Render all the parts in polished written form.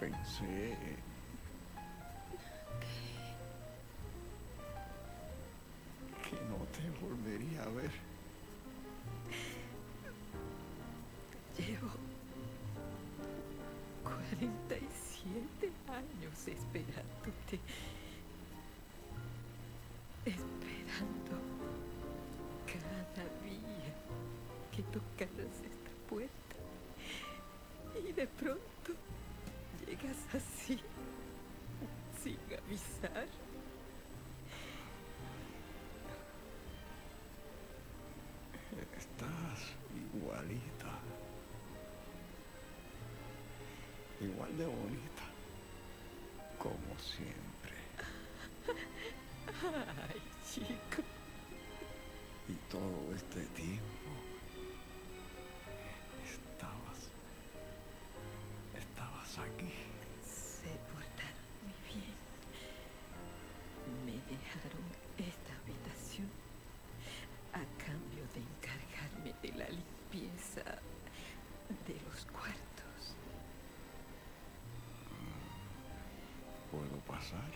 Pensé que no te volvería a ver. Llevo 47 años esperándote. Esperando cada día que tocaras esta puerta. Y de pronto llegas así, sin avisar. Estás igualita. Igual de bonita. Como siempre. Ay, chico. Y todo este tiempo estabas aquí. Se portaron muy bien. Me dejaron esta habitación a cambio de encargarme de la limpieza de los cuartos. ¿Puedo pasar?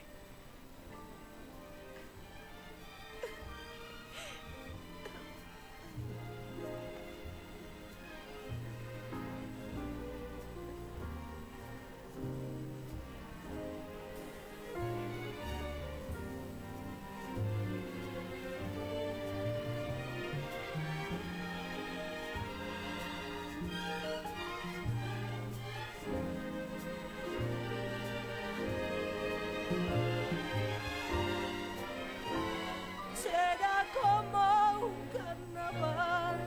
Será como un carnaval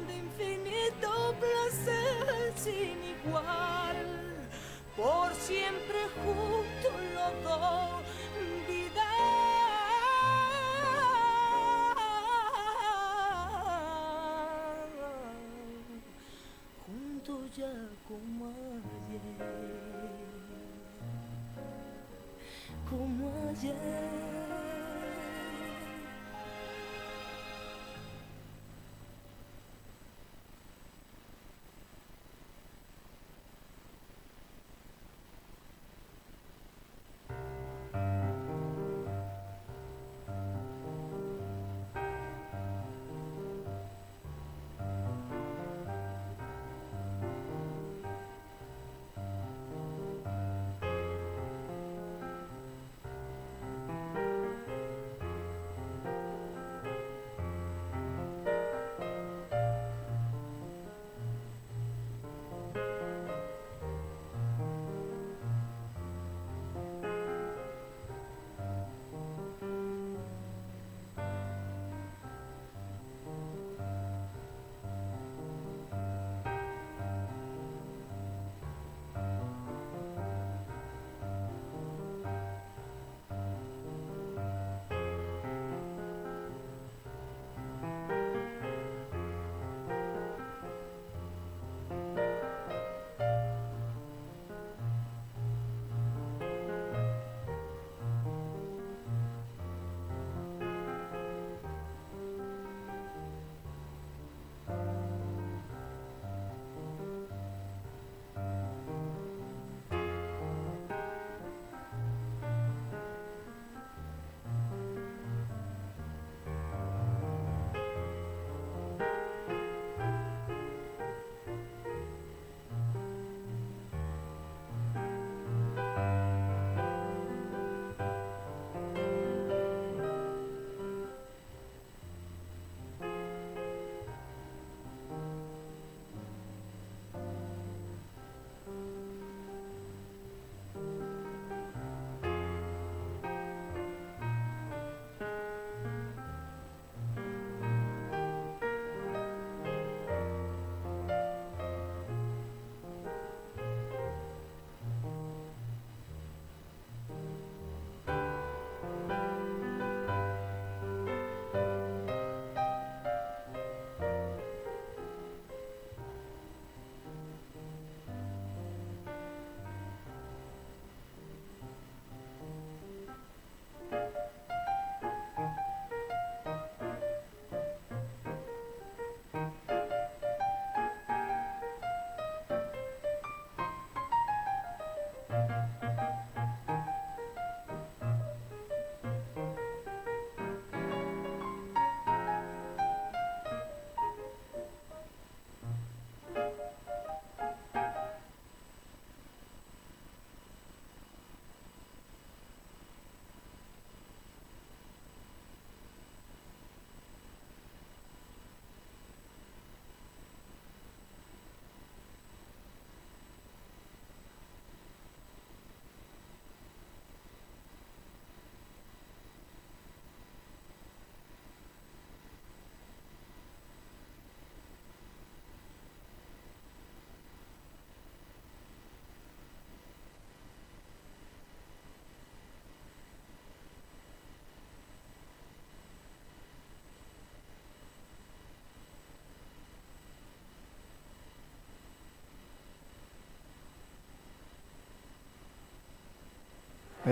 de infinito placer sin igual, por siempre juntos los dos, vida. Juntos ya como ayer, como ayer.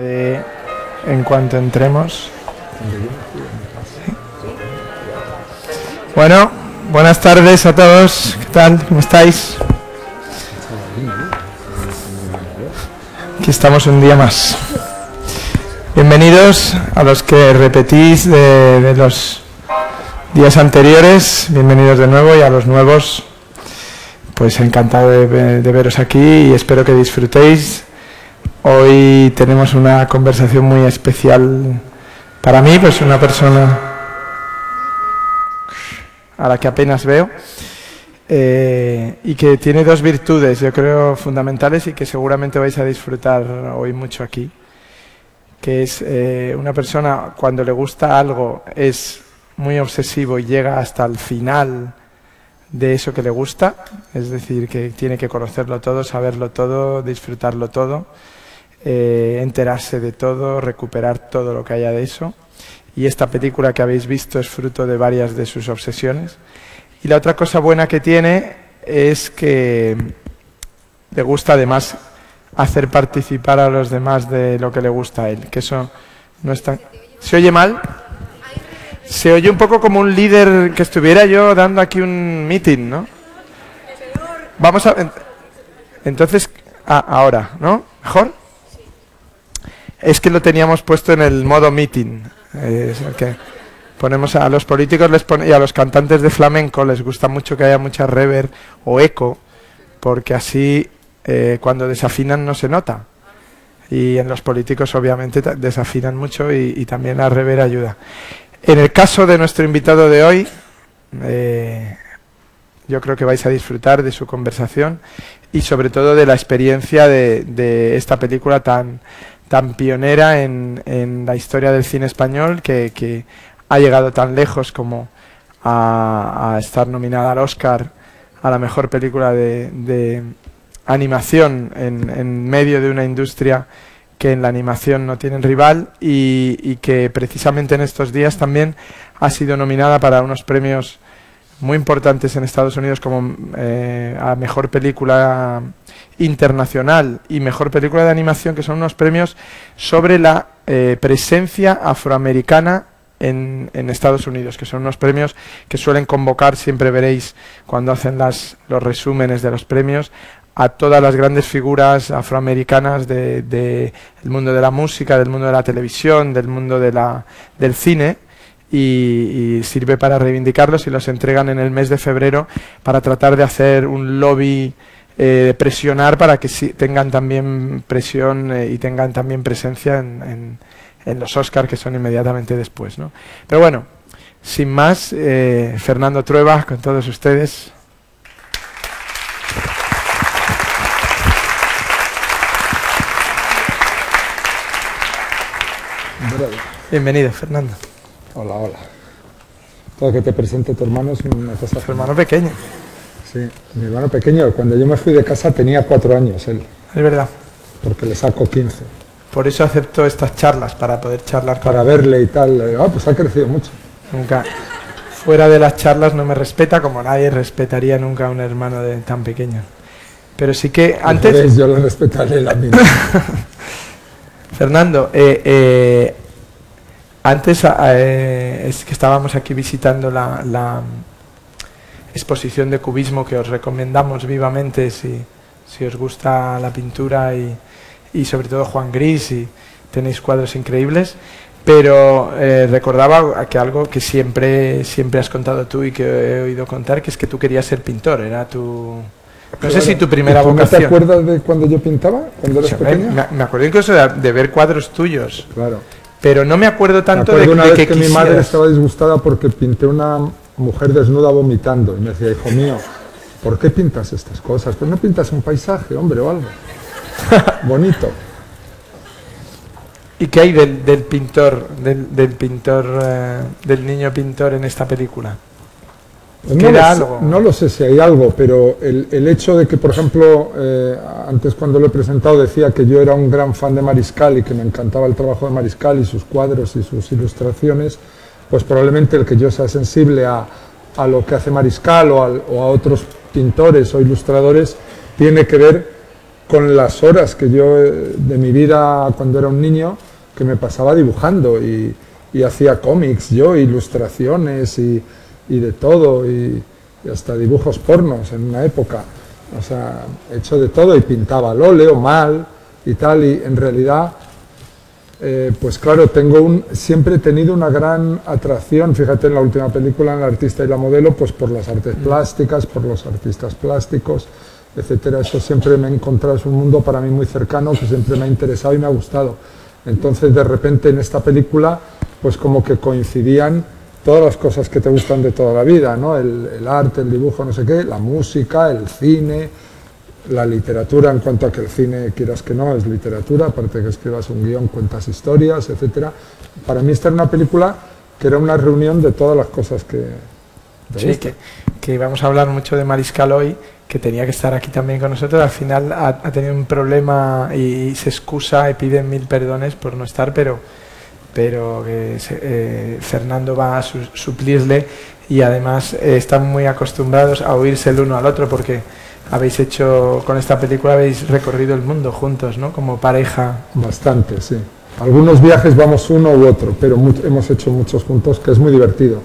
en cuanto entremos. Bueno, buenas tardes a todos. ¿Qué tal? ¿Cómo estáis? Aquí estamos un día más. Bienvenidos a los que repetís de los días anteriores. Bienvenidos de nuevo, y a los nuevos, pues encantado de veros aquí y espero que disfrutéis. Hoy tenemos una conversación muy especial para mí, pues una persona a la que apenas veo y que tiene dos virtudes, yo creo, fundamentales y que seguramente vais a disfrutar hoy mucho aquí, que es una persona, cuando le gusta algo, es muy obsesivo y llega hasta el final de eso que le gusta, es decir, que tiene que conocerlo todo, saberlo todo, disfrutarlo todo, enterarse de todo, recuperar todo lo que haya de eso. Y esta película que habéis visto es fruto de varias de sus obsesiones. Y la otra cosa buena que tiene es que le gusta además hacer participar a los demás de lo que le gusta a él, que eso no está... ¿Se oye mal? Se oye un poco como un líder que estuviera yo dando aquí un meeting, ¿no? Vamos a... Entonces, ahora, ¿no? ¿Mejor? Es que lo teníamos puesto en el modo meeting. Es el que ponemos a los políticos y a los cantantes de flamenco les gusta mucho que haya mucha reverb o eco, porque así cuando desafinan no se nota. Y en los políticos obviamente desafinan mucho y también la reverb ayuda. En el caso de nuestro invitado de hoy, yo creo que vais a disfrutar de su conversación y sobre todo de la experiencia de esta película tan pionera en la historia del cine español, que ha llegado tan lejos como a estar nominada al Oscar a la mejor película de animación en medio de una industria que en la animación no tienen rival y que precisamente en estos días también ha sido nominada para unos premios muy importantes en Estados Unidos como a mejor película internacional y mejor película de animación, que son unos premios sobre la presencia afroamericana en Estados Unidos, que son unos premios que suelen convocar, siempre veréis cuando hacen los resúmenes de los premios, a todas las grandes figuras afroamericanas del mundo de la música, del mundo de la televisión, del mundo del cine, y sirve para reivindicarlos, y los entregan en el mes de febrero para tratar de hacer un lobby, presionar para que tengan también presión y tengan también presencia en los Oscars, que son inmediatamente después, ¿no? Pero bueno, sin más, Fernando Trueba con todos ustedes. Bienvenido, Fernando. Hola, hola. Todo que te presente tu hermano es una cosa... Tu hermano pequeño. Sí, mi hermano pequeño. Cuando yo me fui de casa tenía 4 años él. Es verdad. Porque le saco 15. Por eso acepto estas charlas, para poder charlar con Para verle y tal. Pues ha crecido mucho. Nunca. Fuera de las charlas no me respeta, como nadie respetaría nunca a un hermano tan pequeño. Pero sí que antes... Yo le respetaré la misma. Fernando, antes es que estábamos aquí visitando la exposición de cubismo que os recomendamos vivamente si os gusta la pintura y sobre todo Juan Gris, y tenéis cuadros increíbles, pero recordaba que algo que siempre has contado tú y que he oído contar, que es que tú querías ser pintor, era tu... No sé si tu primera vocación. ¿No te acuerdas de cuando yo pintaba? ¿Cuando eras pequeño? Me acuerdo incluso de ver cuadros tuyos. Claro. Pero no me acuerdo tanto de una vez que mi madre estaba disgustada porque pinté una mujer desnuda vomitando. Y me decía, hijo mío, ¿por qué pintas estas cosas? Pues no pintas un paisaje, hombre, o algo. Bonito. ¿Y qué hay del pintor, del niño pintor en esta película? No lo sé si hay algo, pero el hecho de que, por ejemplo, antes cuando lo he presentado decía que yo era un gran fan de Mariscal y que me encantaba el trabajo de Mariscal y sus cuadros y sus ilustraciones, pues probablemente el que yo sea sensible a lo que hace Mariscal o a otros pintores o ilustradores tiene que ver con las horas que yo de mi vida cuando era un niño, que me pasaba dibujando y hacía cómics yo, ilustraciones y de todo, y hasta dibujos pornos en una época. O sea, he hecho de todo y pintaba al óleo mal y tal, y en realidad, pues claro, siempre he tenido una gran atracción, fíjate en la última película, en El artista y la modelo, pues por las artes plásticas, por los artistas plásticos, etcétera. Eso siempre me he encontrado, es un mundo para mí muy cercano, que siempre me ha interesado y me ha gustado. Entonces, de repente, en esta película, pues como que coincidían todas las cosas que te gustan de toda la vida, ¿no? El arte, el dibujo, no sé qué, la música, el cine, la literatura, en cuanto a que el cine, quieras que no, es literatura, aparte que escribas un guión, cuentas historias, etcétera. Para mí esta era una película que era una reunión de todas las cosas que te gustan. Que íbamos a hablar mucho de Mariscal hoy, que tenía que estar aquí también con nosotros. Al final ha tenido un problema y se excusa y pide 1000 perdones por no estar, pero Fernando va a suplirle, y además están muy acostumbrados a oírse el uno al otro, porque habéis hecho, con esta película habéis recorrido el mundo juntos, ¿no? Como pareja. Bastante, sí. Algunos viajes vamos uno u otro, pero hemos hecho muchos juntos, que es muy divertido.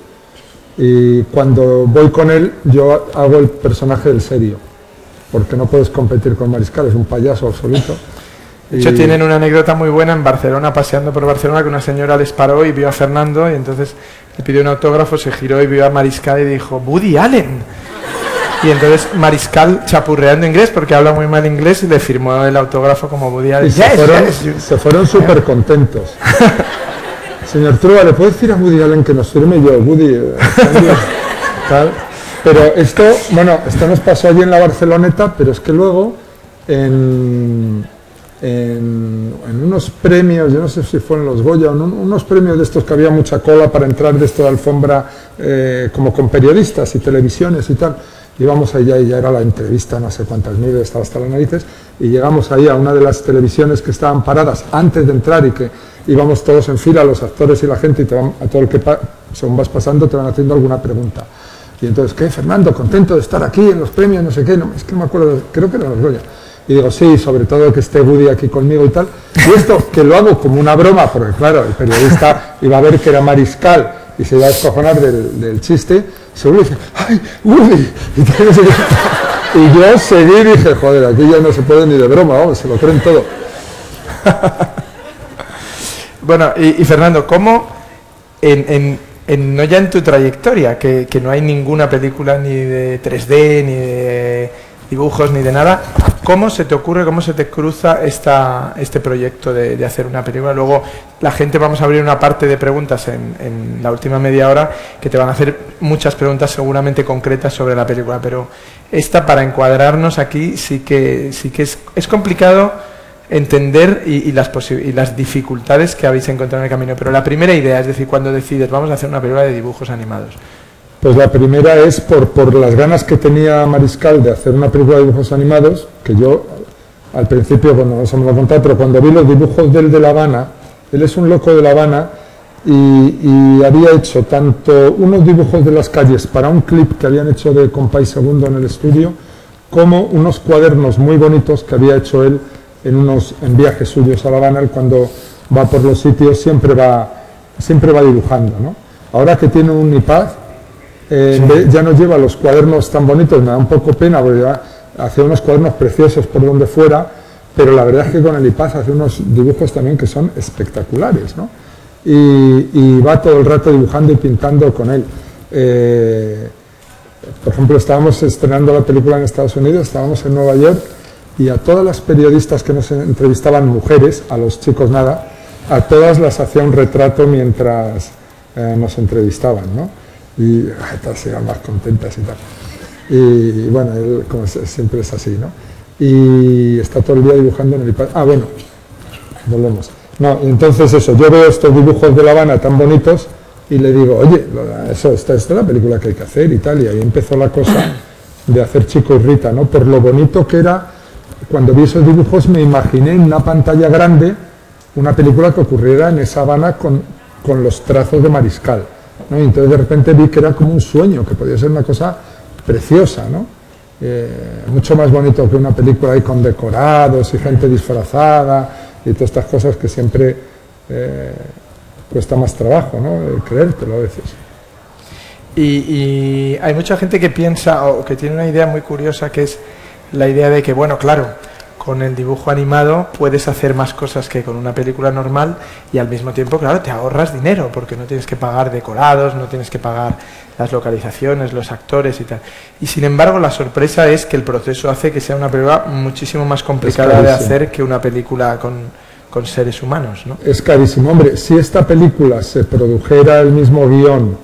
Y cuando voy con él, yo hago el personaje del serio, porque no puedes competir con Mariscal, es un payaso absoluto. De hecho, tienen una anécdota muy buena en Barcelona, paseando por Barcelona, que una señora les paró y vio a Fernando, y entonces le pidió un autógrafo, se giró y vio a Mariscal y dijo, ¡Woody Allen! Y entonces Mariscal, chapurreando inglés, porque habla muy mal inglés, y le firmó el autógrafo como Woody Allen. Y se fueron súper contentos. Señor Trueba, ¿le puedo decir a Woody Allen que nos firme? Yo, Woody, tal. Pero esto nos pasó allí en la Barceloneta, pero es que luego en unos premios, yo no sé si fueron los Goya, unos premios de estos que había mucha cola para entrar de esto de alfombra, como con periodistas y televisiones y tal. Íbamos allá y ya era la entrevista, no sé cuántas mil, estaba hasta las narices, y llegamos ahí a una de las televisiones que estaban paradas antes de entrar, y que íbamos todos en fila, los actores y la gente, y a todo el que según vas pasando te van haciendo alguna pregunta. Y entonces, ¿qué, Fernando? ¿Contento de estar aquí en los premios? No sé qué, no, es que no me acuerdo, creo que eran los Goya. Y digo, sí, sobre todo que esté Woody aquí conmigo y tal. Y esto, que lo hago como una broma, porque claro, el periodista iba a ver que era Mariscal y se iba a descojonar del chiste, seguro dice, ¡ay, Woody! Y yo seguí y dije, joder, aquí ya no se puede ni de broma, vamos, se lo creen todo. Bueno, y Fernando, ¿cómo no ya en tu trayectoria, que no hay ninguna película ni de 3D, ni de dibujos, ni de nada, cómo se te ocurre, cómo se te cruza este proyecto de hacer una película? Luego la gente, vamos a abrir una parte de preguntas en la última media hora, que te van a hacer muchas preguntas seguramente concretas sobre la película, pero esta, para encuadrarnos aquí, sí que es complicado entender y las dificultades que habéis encontrado en el camino. Pero la primera idea, es decir, cuando decides vamos a hacer una película de dibujos animados. Pues la primera es por las ganas que tenía Mariscal de hacer una película de dibujos animados, que yo al principio, bueno, eso me lo he contado, pero cuando vi los dibujos de La Habana, él es un loco de La Habana, y había hecho tanto unos dibujos de las calles para un clip que habían hecho de Compay Segundo en el estudio, como unos cuadernos muy bonitos que había hecho él en viajes suyos a La Habana. Él, cuando va por los sitios, siempre va dibujando, ¿no? Ahora que tiene un iPad, ya no lleva los cuadernos tan bonitos, me da un poco pena, porque hacía unos cuadernos preciosos por donde fuera, pero la verdad es que con el iPad hace unos dibujos también que son espectaculares, ¿no? Y va todo el rato dibujando y pintando con él. Por ejemplo, estábamos estrenando la película en Estados Unidos, estábamos en Nueva York, y a todas las periodistas que nos entrevistaban, mujeres, a los chicos nada, a todas las hacía un retrato mientras nos entrevistaban, ¿no? Y todas se iban más contentas y tal. Y bueno, él como siempre es así, ¿no? Y está todo el día dibujando en el iPad. Ah, bueno, volvemos. No, entonces eso, yo veo estos dibujos de La Habana tan bonitos y le digo, oye, esta es la película que hay que hacer y tal. Y ahí empezó la cosa de hacer Chico y Rita, ¿no? Por lo bonito que era. Cuando vi esos dibujos me imaginé en una pantalla grande una película que ocurriera en esa Habana con los trazos de Mariscal, ¿no? Y entonces de repente vi que era como un sueño, que podía ser una cosa preciosa, ¿no? mucho más bonito que una película ahí con decorados y gente disfrazada y todas estas cosas que siempre cuesta más trabajo, ¿no? Creértelo a veces. Y hay mucha gente que piensa o que tiene una idea muy curiosa, que es la idea de que, bueno, claro, con el dibujo animado puedes hacer más cosas que con una película normal y al mismo tiempo, claro, te ahorras dinero porque no tienes que pagar decorados, no tienes que pagar las localizaciones, los actores y tal. Y sin embargo, la sorpresa es que el proceso hace que sea una película muchísimo más complicada de hacer que una película con seres humanos, ¿no? Es carísimo. Hombre, si esta película se produjera el mismo guión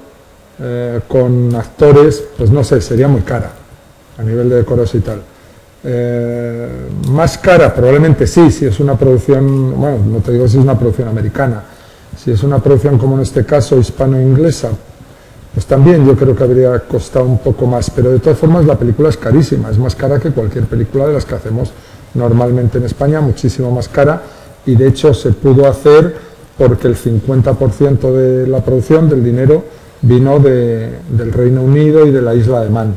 con actores, pues no sé, sería muy cara a nivel de decoros y tal. Más cara probablemente sí, si es una producción, bueno, no te digo si es una producción americana, si es una producción como en este caso hispano-inglesa, pues también yo creo que habría costado un poco más, pero de todas formas la película es carísima, es más cara que cualquier película de las que hacemos normalmente en España, muchísimo más cara, y de hecho se pudo hacer porque el 50% de la producción, del dinero, vino del Reino Unido y de la isla de Man.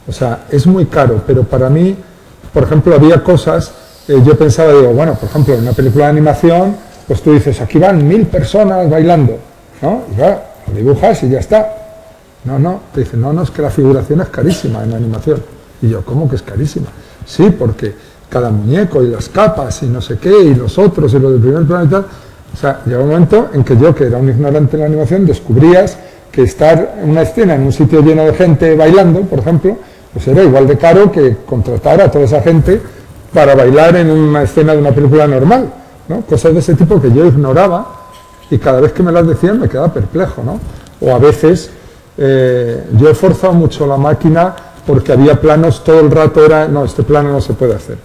O sea, es muy caro, pero para mí, por ejemplo, había cosas, yo pensaba, digo, bueno, por ejemplo, en una película de animación, pues tú dices, aquí van 1000 personas bailando, ¿no? Y claro, lo dibujas y ya está. No, te dicen, no, es que la figuración es carísima en la animación. Y yo, ¿cómo que es carísima? Sí, porque cada muñeco y las capas y no sé qué, y los otros y los del primer plano y tal. O sea, llegó un momento en que yo, que era un ignorante en la animación, descubrías que estar en una escena en un sitio lleno de gente bailando, por ejemplo, pues era igual de caro que contratar a toda esa gente para bailar en una escena de una película normal, ¿no? Cosas de ese tipo que yo ignoraba y cada vez que me las decían me quedaba perplejo, ¿no? O a veces yo he forzado mucho la máquina porque había planos, todo el rato era, no, este plano no se puede hacer.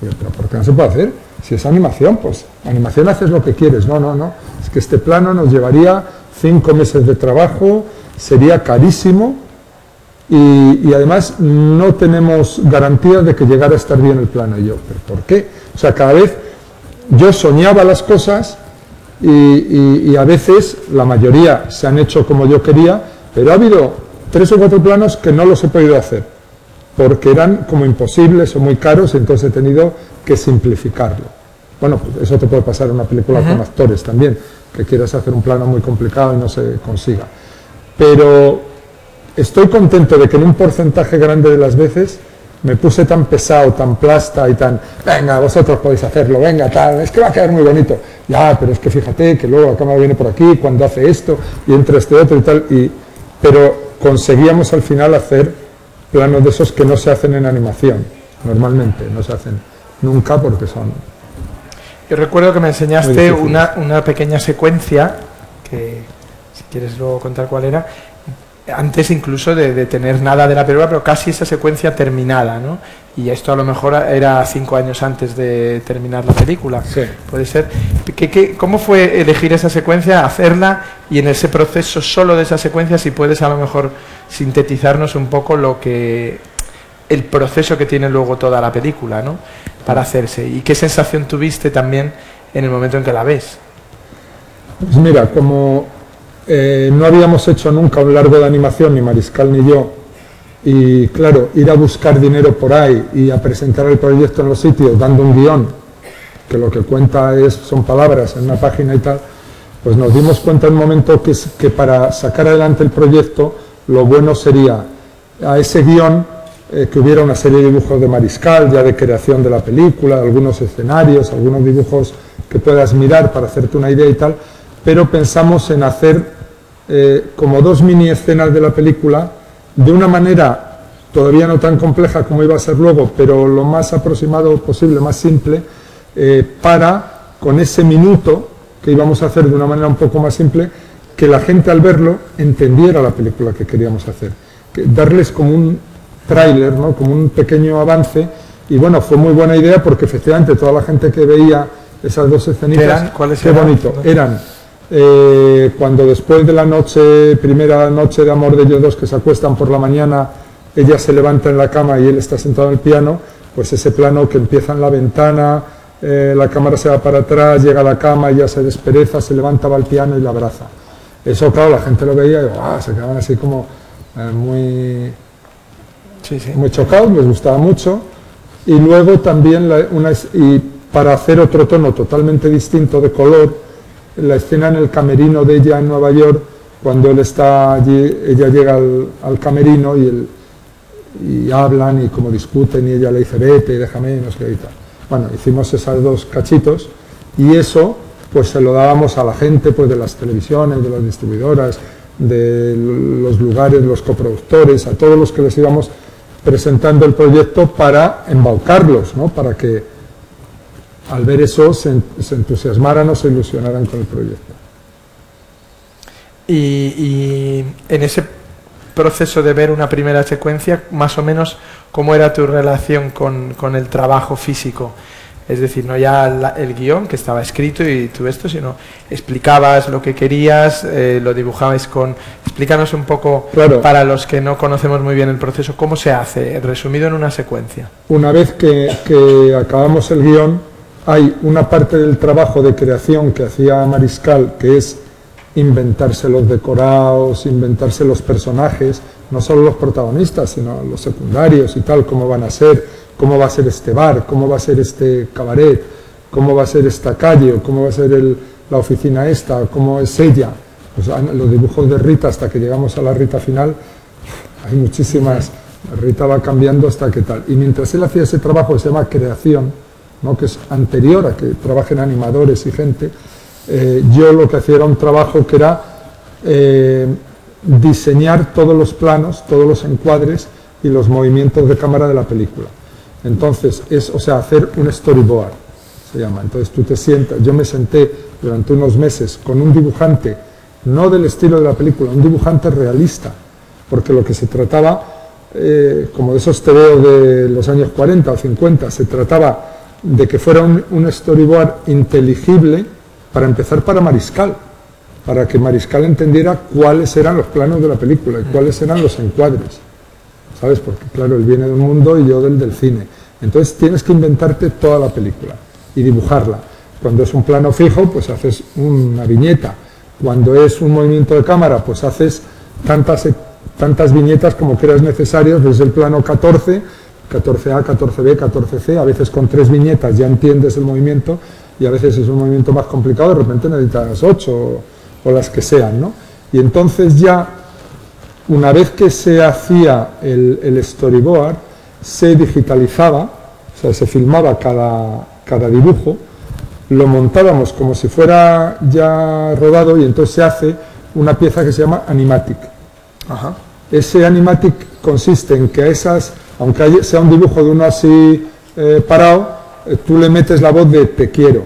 Y yo, ¿pero por qué no se puede hacer? Si es animación, pues animación haces lo que quieres. No, es que este plano nos llevaría 5 meses de trabajo, sería carísimo y además no tenemos garantías de que llegara a estar bien el plano. Y yo, ¿pero por qué? O sea, cada vez yo soñaba las cosas y a veces, la mayoría se han hecho como yo quería, pero ha habido 3 o 4 planos que no los he podido hacer, porque eran como imposibles o muy caros, y entonces he tenido que simplificarlo. Bueno, pues eso te puede pasar en una película con actores también, que quieras hacer un plano muy complicado y no se consiga. Pero estoy contento de que en un porcentaje grande de las veces me puse tan pesado, tan plasta y tan, venga, vosotros podéis hacerlo, venga, tal, es que va a quedar muy bonito. Ya, pero es que fíjate que luego la cámara viene por aquí, cuando hace esto, y entra este otro y tal, pero conseguíamos al final hacer planos de esos que no se hacen en animación, normalmente, no se hacen nunca porque son... Yo recuerdo que me enseñaste una pequeña secuencia, que si quieres luego contar cuál era, antes incluso de tener nada de la película, pero casi esa secuencia terminada, ¿no? Y esto a lo mejor era 5 años antes de terminar la película. Sí. Puede ser. ¿Cómo fue elegir esa secuencia, hacerla, y en ese proceso solo de esa secuencia, si puedes a lo mejor sintetizarnos un poco el proceso que tiene luego toda la película, ¿no? Para hacerse, y qué sensación tuviste también en el momento en que la ves? Pues mira, como no habíamos hecho nunca un largo de animación, ni Mariscal ni yo, y claro, ir a buscar dinero por ahí y a presentar el proyecto en los sitios dando un guión, que lo que cuenta son palabras en una página y tal, pues nos dimos cuenta en un momento que para sacar adelante el proyecto, lo bueno sería a ese guión que hubiera una serie de dibujos de Mariscal, ya de creación de la película, algunos escenarios, algunos dibujos que puedas mirar para hacerte una idea y tal, pero pensamos en hacer como 2 mini escenas de la película de una manera todavía no tan compleja como iba a ser luego, pero lo más aproximado posible, más simple, para, con ese minuto que íbamos a hacer de una manera un poco más simple, que la gente al verlo entendiera la película que queríamos hacer, darles como un tráiler, ¿no? Como un pequeño avance, y bueno, fue muy buena idea porque efectivamente toda la gente que veía esas 2 escenitas, ¿Cuáles qué eran? bonito, eran cuando después de la primera noche de amor de ellos dos, que se acuestan por la mañana, ella se levanta en la cama y él está sentado en el piano, pues ese plano que empieza en la ventana, la cámara se va para atrás, llega a la cama, ella se despereza, se levanta, va al piano y la abraza. Eso, claro, la gente lo veía y se quedaban así como muy Sí, sí. muy chocados, les gustaba mucho. Y luego también, y para hacer otro tono totalmente distinto de color, la escena en el camerino de ella en Nueva York, cuando él está allí, ella llega al camerino y hablan y como discuten y ella le dice vete, déjame, no sé qué y tal. Bueno, hicimos esos 2 cachitos y eso pues se lo dábamos a la gente pues de las televisiones, de las distribuidoras, de los lugares, los coproductores, a todos los que les íbamos presentando el proyecto para embaucarlos, ¿no? Para que al ver eso se entusiasmaran o se ilusionaran con el proyecto. Y en ese proceso de ver una primera secuencia, más o menos, ¿cómo era tu relación con el trabajo físico? Es decir, no ya el guión que estaba escrito y todo esto, sino explicabas lo que querías, lo dibujabais con... Explícanos un poco, claro, para los que no conocemos muy bien el proceso, ¿cómo se hace, resumido en una secuencia? Una vez que acabamos el guión, hay una parte del trabajo de creación que hacía Mariscal, que es inventarse los decorados, inventarse los personajes, no solo los protagonistas, sino los secundarios y tal, cómo van a ser, cómo va a ser este bar, cómo va a ser este cabaret, cómo va a ser esta calle, cómo va a ser la oficina esta, cómo es ella. Pues los dibujos de Rita hasta que llegamos a la Rita final, hay muchísimas, Rita va cambiando hasta que tal. Y mientras él hacía ese trabajo que se llama creación, ¿no? Que es anterior a que trabajen animadores y gente, yo lo que hacía era un trabajo que era diseñar todos los planos, todos los encuadres y los movimientos de cámara de la película. Entonces, hacer un storyboard, se llama. Entonces tú te sientas, yo me senté durante unos meses con un dibujante, no del estilo de la película, un dibujante realista, porque lo que se trataba, como de esos tebeos de los años 40 o 50, se trataba de que fuera un storyboard inteligible, para empezar para Mariscal, para que Mariscal entendiera cuáles eran los planos de la película y cuáles eran los encuadres, ¿sabes? Porque claro, él viene de un mundo y yo del cine. Entonces tienes que inventarte toda la película y dibujarla. Cuando es un plano fijo, pues haces una viñeta. Cuando es un movimiento de cámara, pues haces tantas viñetas como creas necesarias, desde el plano 14, 14A, 14B, 14C, a veces con 3 viñetas ya entiendes el movimiento y a veces es un movimiento más complicado, de repente necesitas 8 o las que sean, ¿no? Y entonces ya, una vez que se hacía el storyboard, se digitalizaba, o sea, se filmaba cada dibujo, lo montábamos como si fuera ya rodado y entonces se hace una pieza que se llama animatic. Ajá. Ese animatic consiste en que a esas, aunque sea un dibujo de uno así parado, tú le metes la voz de te quiero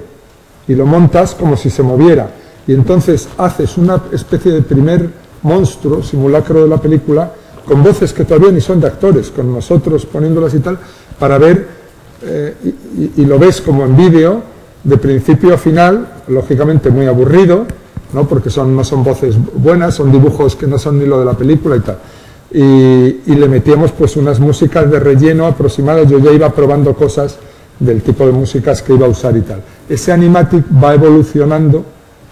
y lo montas como si se moviera y entonces haces una especie de primer monstruo, simulacro de la película, con voces que todavía ni son de actores, con nosotros poniéndolas y tal, para ver, y lo ves como en vídeo, de principio a final, lógicamente muy aburrido, ¿no? Porque no son voces buenas, son dibujos que no son ni lo de la película y tal. Y le metíamos pues unas músicas de relleno aproximadas, yo ya iba probando cosas del tipo de músicas que iba a usar y tal. Ese animatic va evolucionando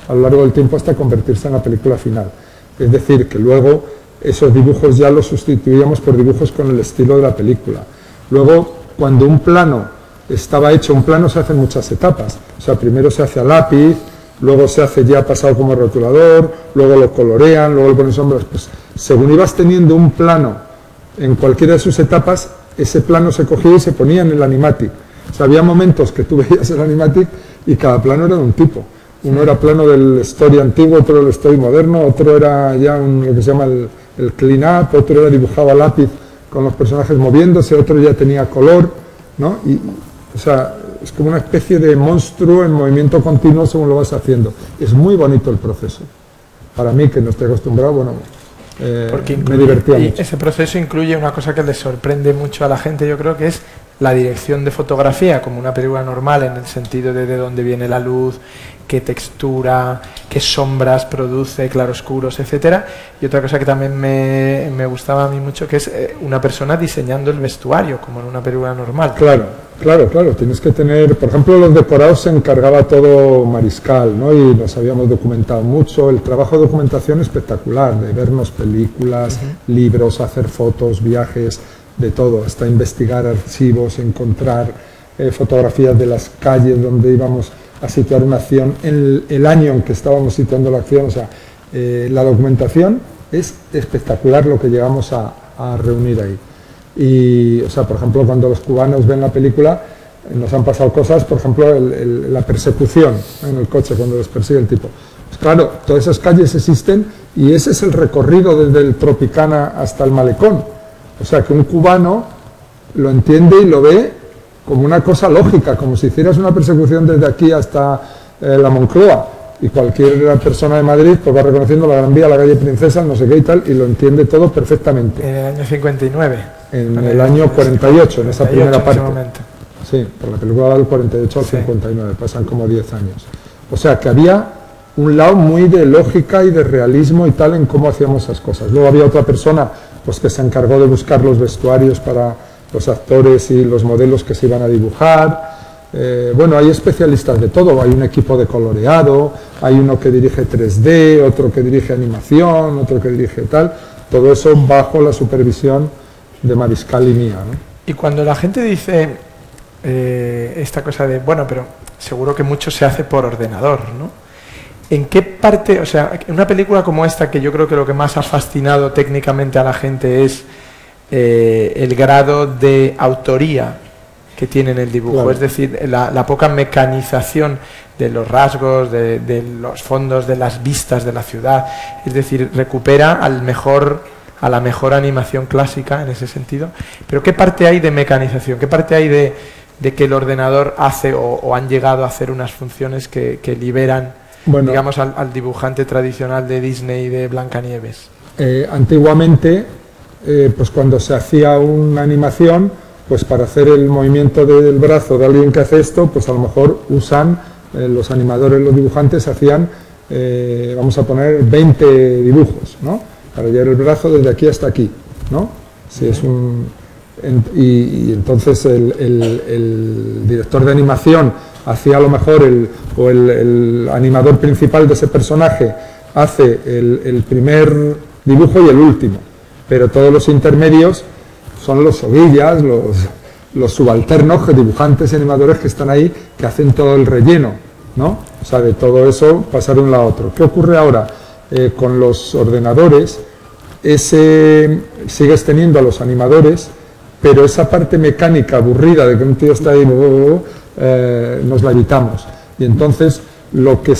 a lo largo del tiempo hasta convertirse en la película final. Es decir, que luego esos dibujos ya los sustituíamos por dibujos con el estilo de la película. Luego, cuando un plano estaba hecho, un plano se hace en muchas etapas. O sea, primero se hace a lápiz, luego se hace ya pasado como rotulador, luego lo colorean, luego le ponen sombras. Pues según ibas teniendo un plano en cualquiera de sus etapas, ese plano se cogía y se ponía en el animatic. O sea, había momentos que tú veías el animatic y cada plano era de un tipo. Uno era plano del story antiguo, otro del story moderno, otro era ya lo que se llama el clean up, otro era dibujado a lápiz con los personajes moviéndose, otro ya tenía color, ¿no? O sea, es como una especie de monstruo en movimiento continuo según lo vas haciendo. Es muy bonito el proceso. Para mí, que no estoy acostumbrado, bueno, me divertía mucho. Ese proceso incluye una cosa que le sorprende mucho a la gente, yo creo que es la dirección de fotografía, como una película normal, en el sentido de dónde viene la luz, qué textura, qué sombras produce, claroscuros, etcétera. Y otra cosa que también me gustaba a mí mucho, que es una persona diseñando el vestuario, como en una película normal. Claro, tienes que tener, por ejemplo, los decorados se encargaba todo Mariscal, ¿no? Y nos habíamos documentado mucho, el trabajo de documentación espectacular, de vernos películas, libros, hacer fotos, viajes, de todo, hasta investigar archivos, encontrar fotografías de las calles donde íbamos a situar una acción, el año en que estábamos situando la acción, o sea, la documentación es espectacular lo que llegamos a reunir ahí. Y, o sea, por ejemplo, cuando los cubanos ven la película, nos han pasado cosas, por ejemplo, la persecución en el coche cuando les persigue el tipo. Pues claro, todas esas calles existen y ese es el recorrido desde el Tropicana hasta el Malecón. O sea, que un cubano lo entiende y lo ve como una cosa lógica, como si hicieras una persecución desde aquí hasta la Moncloa. Y cualquier persona de Madrid pues va reconociendo la Gran Vía, la calle Princesa, no sé qué y tal, y lo entiende todo perfectamente. En el año 59. En el año 48, en esa primera parte. Momento. Sí, por la película va del 48 al 59, pasan como 10 años. O sea que había un lado muy de lógica y de realismo y tal en cómo hacíamos esas cosas. Luego había otra persona pues que se encargó de buscar los vestuarios para los actores y los modelos que se iban a dibujar. Bueno, hay especialistas de todo, hay un equipo de coloreado, hay uno que dirige 3D, otro que dirige animación, otro que dirige tal, todo eso bajo la supervisión de Mariscal y mía, ¿no? Y cuando la gente dice esta cosa de, bueno, pero seguro que mucho se hace por ordenador, ¿no? ¿En qué parte, o sea, en una película como esta, que yo creo que lo que más ha fascinado técnicamente a la gente es el grado de autoría que tiene en el dibujo, claro. Es decir, la poca mecanización de los rasgos, de los fondos, de las vistas de la ciudad, es decir, recupera a la mejor animación clásica en ese sentido. Pero ¿qué parte hay de mecanización? ¿Qué parte hay de que el ordenador hace o han llegado a hacer unas funciones que liberan, bueno, digamos, al dibujante tradicional de Disney y de Blancanieves? Antiguamente, pues cuando se hacía una animación, pues para hacer el movimiento del brazo de alguien que hace esto, pues a lo mejor usan, los animadores, los dibujantes hacían, vamos a poner 20 dibujos, ¿no? Para llevar el brazo desde aquí hasta aquí, ¿no? Si es y entonces el director de animación hacía a lo mejor el animador principal de ese personaje hace el primer dibujo y el último, pero todos los intermedios son los soguillas, los subalternos, dibujantes y animadores que están ahí, que hacen todo el relleno, ¿no? O sea, de todo eso pasar de un lado a otro. ¿Qué ocurre ahora? Con los ordenadores, sigues teniendo a los animadores, pero esa parte mecánica aburrida de que un tío está ahí, nos la evitamos. Y entonces lo que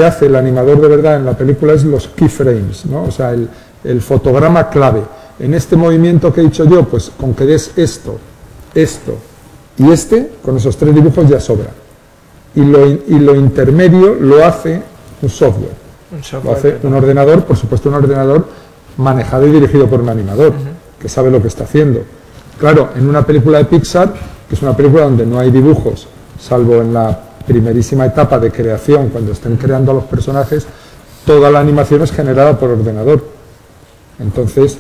hace el animador de verdad en la película es los keyframes, ¿no? O sea, el fotograma clave. En este movimiento que he dicho yo, pues con que des esto y con esos 3 dibujos ya sobra. Y lo intermedio lo hace un software. Lo hace un ordenador, por supuesto un ordenador manejado y dirigido por un animador, que sabe lo que está haciendo. Claro, en una película de Pixar, que es una película donde no hay dibujos, salvo en la primerísima etapa de creación, cuando estén creando a los personajes, toda la animación es generada por ordenador. Entonces,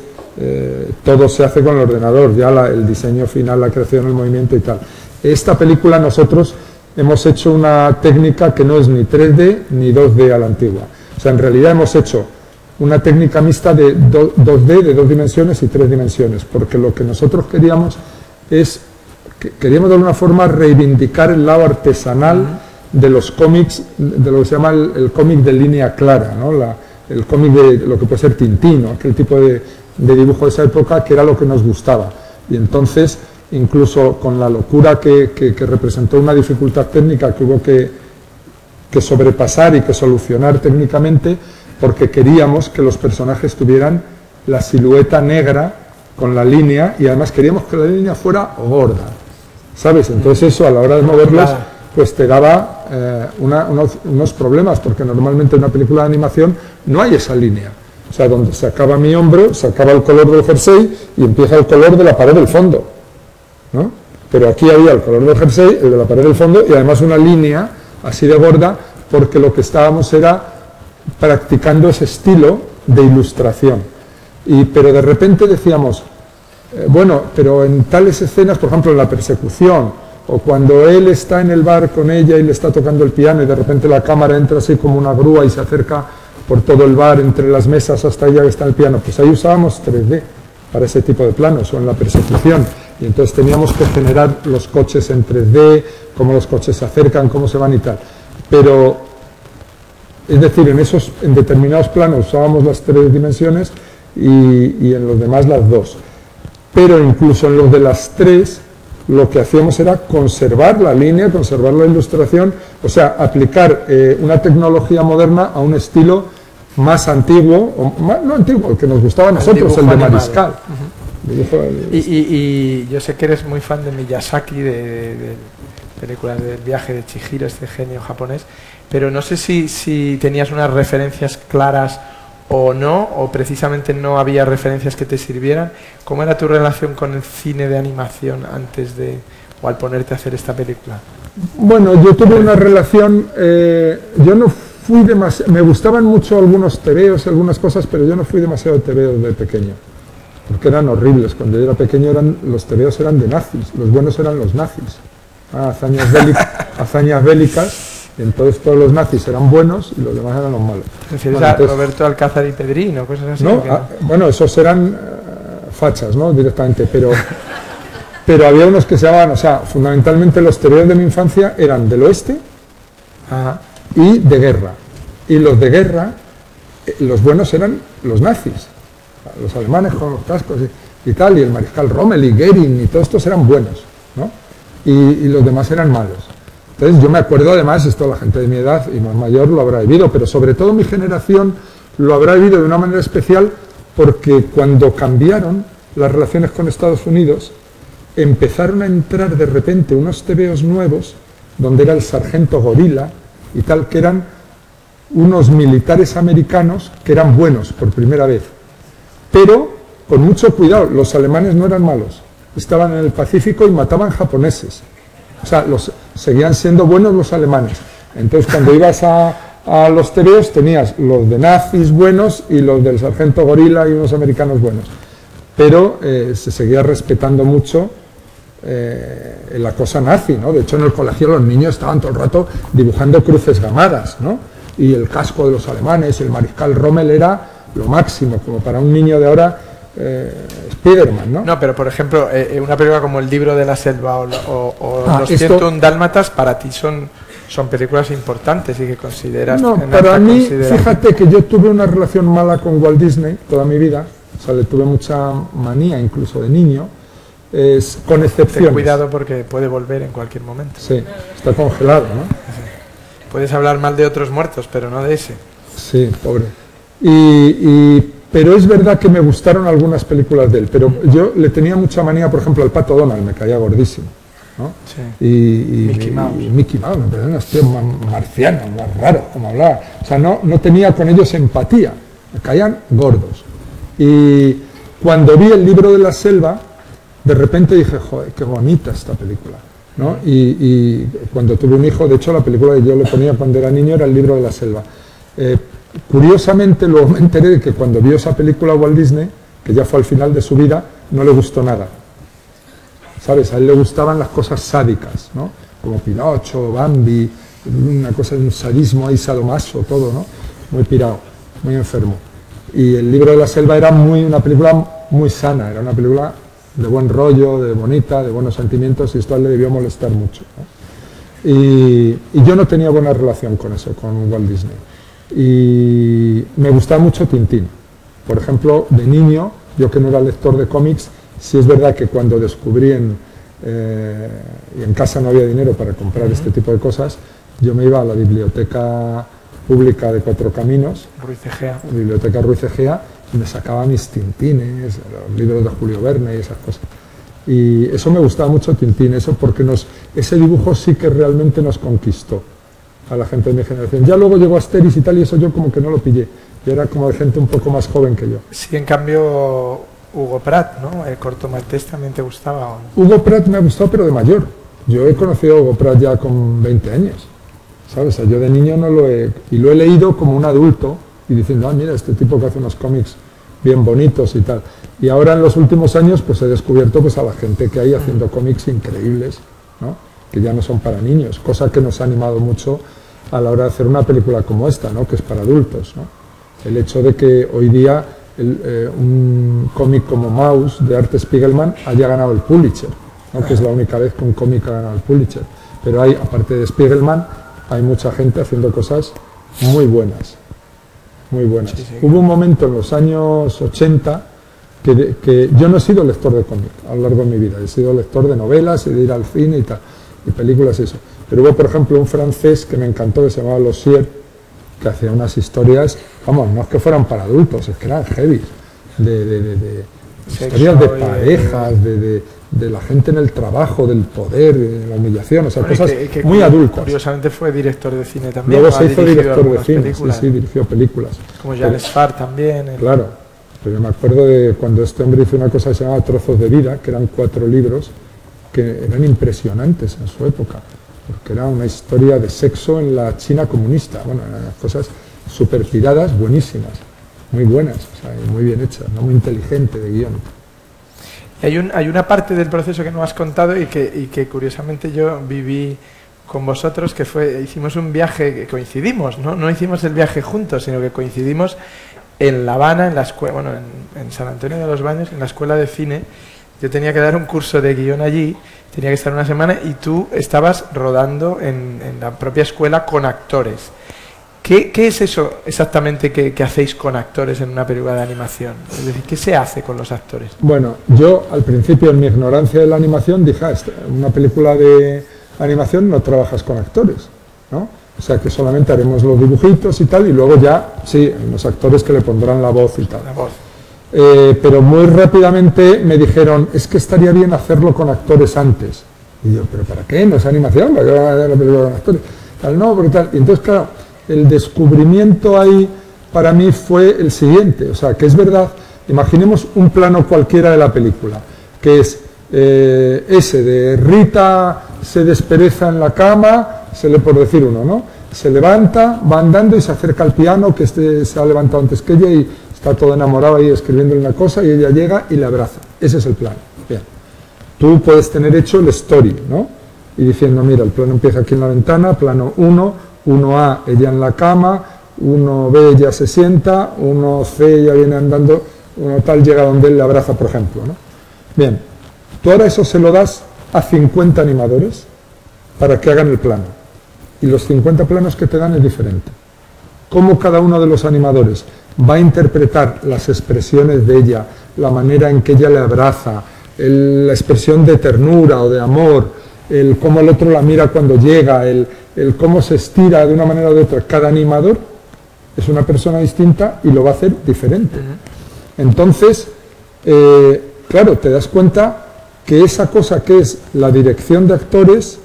todo se hace con el ordenador, ya el diseño final, la creación, el movimiento y tal. Esta película nosotros hemos hecho una técnica que no es ni 3D ni 2D a la antigua. O sea, en realidad hemos hecho una técnica mixta de 2D, de 2 dimensiones y 3 dimensiones, porque lo que nosotros queríamos es, queríamos de alguna forma reivindicar el lado artesanal de los cómics, de lo que se llama el cómic de línea clara, ¿no? El cómic de lo que puede ser Tintín, ¿no? Aquel tipo de dibujo de esa época, que era lo que nos gustaba. Y entonces, incluso con la locura que representó una dificultad técnica que hubo que sobrepasar y que solucionar técnicamente, porque queríamos que los personajes tuvieran la silueta negra con la línea, y además queríamos que la línea fuera gorda, ¿sabes? Entonces eso, a la hora de moverlos, pues te daba unos problemas, porque normalmente en una película de animación no hay esa línea. O sea, donde se acaba mi hombro, se acaba el color del jersey y empieza el color de la pared del fondo, ¿no? Pero aquí había el color del jersey, el de la pared del fondo, y además una línea así de gorda, porque lo que estábamos era practicando ese estilo de ilustración. Pero de repente decíamos, bueno, pero en tales escenas, por ejemplo en la persecución, o cuando él está en el bar con ella y le está tocando el piano y de repente la cámara entra así como una grúa y se acerca por todo el bar, entre las mesas hasta ella que está en el piano, pues ahí usábamos 3D para ese tipo de planos o en la persecución. Y entonces teníamos que generar los coches en 3D, cómo los coches se acercan, cómo se van y tal. Pero, es decir, en determinados planos usábamos las 3 dimensiones y en los demás las 2. Pero incluso en los de las 3, lo que hacíamos era conservar la línea, conservar la ilustración, o sea, aplicar una tecnología moderna a un estilo más antiguo, o más, no antiguo, el que nos gustaba a nosotros, el de Mariscal. Y yo sé que eres muy fan de Miyazaki, de películas del viaje de Chihiro, este genio japonés, pero no sé si tenías unas referencias claras o no, o precisamente no había referencias que te sirvieran. ¿Cómo era tu relación con el cine de animación antes de, o al ponerte a hacer esta película? Bueno, yo tuve una relación, yo no fui demasiado, me gustaban mucho algunos tebeos y algunas cosas, pero yo no fui demasiado tebeo de pequeño, porque eran horribles. Cuando yo era pequeño los tebeos eran de nazis, los buenos eran los nazis, hazañas bélicas. Y entonces todos los nazis eran buenos y los demás eran los malos. ¿Refieres a Roberto Alcázar y Pedrino, cosas así? No, bueno, esos eran fachas, ¿no? Directamente, pero había unos que se llamaban, o sea, fundamentalmente los tebeos de mi infancia eran del oeste y de guerra. Y los de guerra, los buenos eran los nazis, los alemanes con los cascos y tal, y el mariscal Rommel y Goering y todos estos eran buenos, ¿no? Y los demás eran malos. Entonces yo me acuerdo, además, esto la gente de mi edad y más mayor lo habrá vivido, pero sobre todo mi generación lo habrá vivido de una manera especial porque cuando cambiaron las relaciones con Estados Unidos empezaron a entrar de repente unos tebeos nuevos donde era el sargento Gorila y tal, que eran unos militares americanos que eran buenos por primera vez, pero con mucho cuidado. Los alemanes no eran malos, estaban en el Pacífico y mataban japoneses. O sea, seguían siendo buenos los alemanes. Entonces, cuando ibas a los tebeos, tenías los de nazis buenos y los del sargento Gorila y unos americanos buenos. Pero se seguía respetando mucho la cosa nazi, ¿no? De hecho, en el colegio los niños estaban todo el rato dibujando cruces gamadas, ¿no? Y el casco de los alemanes, el mariscal Rommel era lo máximo, como para un niño de ahora. Spiderman, ¿no? No, pero por ejemplo, una película como El libro de la selva o Los 101 dálmatas para ti son películas importantes y que consideras... No, para mí, fíjate que yo tuve una relación mala con Walt Disney toda mi vida, o sea, le tuve mucha manía incluso de niño, con excepciones. Ten cuidado porque puede volver en cualquier momento. Sí, está congelado, ¿no? Sí. Puedes hablar mal de otros muertos, pero no de ese. Sí, pobre. Pero es verdad que me gustaron algunas películas de él, pero yo le tenía mucha manía, por ejemplo, al Pato Donald, me caía gordísimo, ¿no? Sí. Y Mickey Mouse, me parecían unos tíos más marcianos, más raros, como hablaba. O sea, no tenía con ellos empatía, me caían gordos. Y cuando vi El libro de la selva, de repente dije, joder, qué bonita esta película, ¿no? Y cuando tuve un hijo, de hecho, la película que yo le ponía cuando era niño era El libro de la selva. Curiosamente, luego me enteré de que cuando vio esa película Walt Disney, que ya fue al final de su vida, no le gustó nada. ¿Sabes? A él le gustaban las cosas sádicas, ¿no? Como Pinocho, Bambi, una cosa de un sadismo ahí sadomaso, todo, ¿no? Muy pirado, muy enfermo. Y El libro de la selva era una película muy sana, era una película de buen rollo, de bonita, de buenos sentimientos, y esto a él le debió molestar mucho, ¿no? Y yo no tenía buena relación con eso, con Walt Disney. Y me gustaba mucho Tintín. Por ejemplo, de niño, yo que no era lector de cómics, sí es verdad que cuando descubrí y en casa no había dinero para comprar este tipo de cosas, yo me iba a la biblioteca pública de Cuatro Caminos, biblioteca Ruiz Egea, y me sacaba mis Tintines, los libros de Julio Verne y esas cosas. Y eso me gustaba mucho Tintín, eso porque ese dibujo sí que realmente nos conquistó a la gente de mi generación. Ya luego llegó Asterix y tal, y eso yo como que no lo pillé. Yo era como de gente un poco más joven que yo. Sí, en cambio, Hugo Pratt, ¿no? El corto maltés también te gustaba, ¿o no? Hugo Pratt me ha gustado, pero de mayor. Yo he conocido a Hugo Pratt ya con 20 años, ¿sabes? O sea, yo de niño no lo he... Y lo he leído como un adulto, y diciendo, mira, este tipo que hace unos cómics bien bonitos y tal. Y ahora en los últimos años, pues he descubierto pues a la gente que hay haciendo cómics increíbles, ¿no? Que ya no son para niños, cosa que nos ha animado mucho a la hora de hacer una película como esta, ¿no? Que es para adultos, ¿no? El hecho de que hoy día un cómic como Maus de Art Spiegelman haya ganado el Pulitzer, ¿no? Que es la única vez que un cómic ha ganado el Pulitzer. Pero hay, aparte de Spiegelman, hay mucha gente haciendo cosas muy buenas. Muy buenas. Sí, sí. Hubo un momento en los años 80 que yo no he sido lector de cómic a lo largo de mi vida, he sido lector de novelas y de ir al cine y tal, y películas y eso. Pero hubo, por ejemplo, un francés que me encantó que se llamaba Lossier, que hacía unas historias, vamos, no es que fueran para adultos, es que eran heavy, de historias de parejas, de la gente en el trabajo, del poder, de la humillación, o sea, Bueno, cosas que muy adultas. Curiosamente fue director de cine también. Luego ¿no? se Ha hizo dirigido director de algunas cine, películas, sí, dirigió películas. como James Farr también. Claro, pero yo me acuerdo de cuando este hombre hizo una cosa que se llamaba Trozos de Vida, que eran 4 libros, que eran impresionantes en su época, porque era una historia de sexo en la China comunista, bueno, eran cosas súper tiradas, buenísimas, muy buenas, o sea, y muy bien hechas, ¿no? Muy inteligente de guión. Y hay una parte del proceso que no has contado y que curiosamente yo viví con vosotros, que fue, hicimos un viaje, que coincidimos, no hicimos el viaje juntos, sino que coincidimos en La Habana, en la escuela, bueno, en San Antonio de los Baños, en la escuela de cine. Yo tenía que dar un curso de guión allí, tenía que estar una semana y tú estabas rodando en la propia escuela con actores. ¿Qué es eso exactamente que hacéis con actores en una película de animación? Es decir, ¿qué se hace con los actores? Bueno, yo al principio en mi ignorancia de la animación dije, en una película de animación no trabajas con actores, ¿no? O sea que solamente haremos los dibujitos y tal, y luego ya, sí, los actores que le pondrán la voz y tal. La voz. Pero muy rápidamente me dijeron, es que estaría bien hacerlo con actores antes. Y yo, ¿pero para qué? ¿No es animación? ¿Para qué va a hacer la película con actores? Tal, no, pero tal. Y entonces, claro, el descubrimiento ahí para mí fue el siguiente, o sea, que es verdad, imaginemos un plano cualquiera de la película, que es ese de Rita se despereza en la cama, por decir uno, ¿no? Se levanta, va andando y se acerca al piano, que se ha levantado antes que ella y está todo enamorado ahí escribiéndole una cosa y ella llega y le abraza. Ese es el plano. Bien. Tú puedes tener hecho el story, ¿no? Y diciendo, mira, el plano empieza aquí en la ventana, plano 1, 1A, ella en la cama, 1B, ella se sienta, 1C, ella viene andando, 1 tal llega donde él le abraza, por ejemplo, ¿no? Bien, tú ahora eso se lo das a 50 animadores para que hagan el plano. Y los 50 planos que te dan es diferente. Cómo cada uno de los animadores va a interpretar las expresiones de ella, la manera en que ella le abraza, la expresión de ternura o de amor, el cómo el otro la mira cuando llega, el cómo se estira de una manera o de otra. Cada animador es una persona distinta y lo va a hacer diferente. Entonces, claro, te das cuenta que esa cosa que es la dirección de actores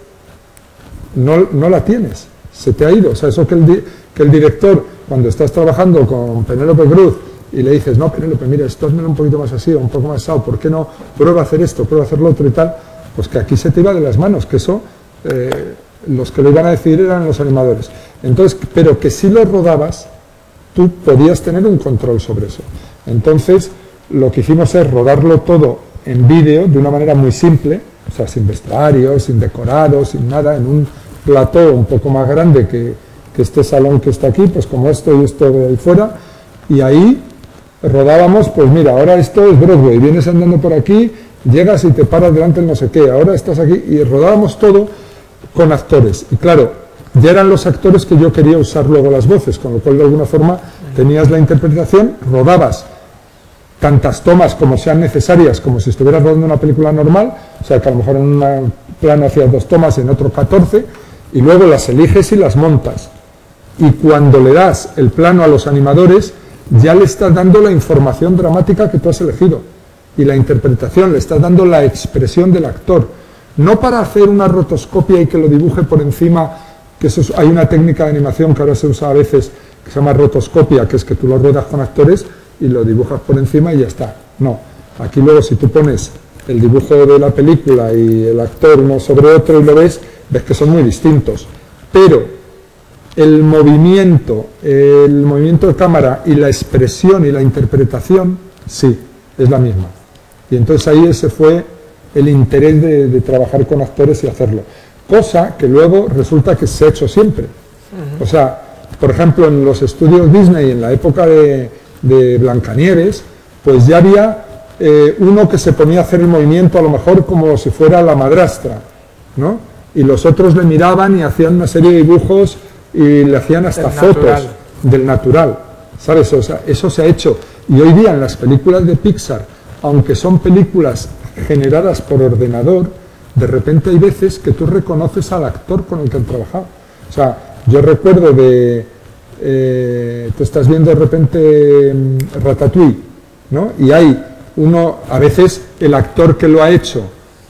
no la tienes, se te ha ido. O sea, eso que el director, cuando estás trabajando con Penélope Cruz y le dices, no, Penélope, mira, esto hazmelo un poquito más así, o un poco más asado, ¿por qué no prueba a hacer esto, prueba a hacer lo otro y tal? Pues que aquí se te iba de las manos, que eso, los que lo iban a decidir eran los animadores. Entonces, pero que si lo rodabas, tú podías tener un control sobre eso. Entonces, lo que hicimos es rodarlo todo en vídeo de una manera muy simple, o sea, sin vestuario, sin decorado, sin nada, en un plató un poco más grande que este salón que está aquí, pues como esto y esto de ahí fuera, y ahí rodábamos, pues mira, ahora esto es Broadway, vienes andando por aquí, llegas y te paras delante de no sé qué, ahora estás aquí, y rodábamos todo con actores. Y claro, ya eran los actores que yo quería usar luego las voces, con lo cual de alguna forma tenías la interpretación, rodabas tantas tomas como sean necesarias, como si estuvieras rodando una película normal, o sea que a lo mejor en un plano hacías 2 tomas, en otro 14, y luego las eliges y las montas. Y cuando le das el plano a los animadores, ya le estás dando la información dramática que tú has elegido, y la interpretación, le estás dando la expresión del actor, no para hacer una rotoscopia y que lo dibuje por encima, que eso hay una técnica de animación que ahora se usa a veces, que se llama rotoscopia, que es que tú lo ruedas con actores y lo dibujas por encima y ya está. No, aquí luego si tú pones el dibujo de la película y el actor uno sobre otro y lo ves que son muy distintos, pero el movimiento de cámara y la expresión y la interpretación, sí, es la misma. Y entonces ahí ese fue el interés de trabajar con actores y hacerlo. Cosa que luego resulta que se ha hecho siempre. O sea, por ejemplo, en los estudios Disney, en la época de de Blancanieves, pues ya había uno que se ponía a hacer el movimiento a lo mejor como si fuera la madrastra, ¿no? Y los otros le miraban y hacían una serie de dibujos y le hacían hasta fotos del natural, ¿sabes? O sea, eso se ha hecho. Y hoy día en las películas de Pixar, aunque son películas generadas por ordenador, de repente hay veces que tú reconoces al actor con el que han trabajado. O sea, yo recuerdo tú estás viendo de repente Ratatouille, ¿no? Y hay uno, a veces el actor que lo ha hecho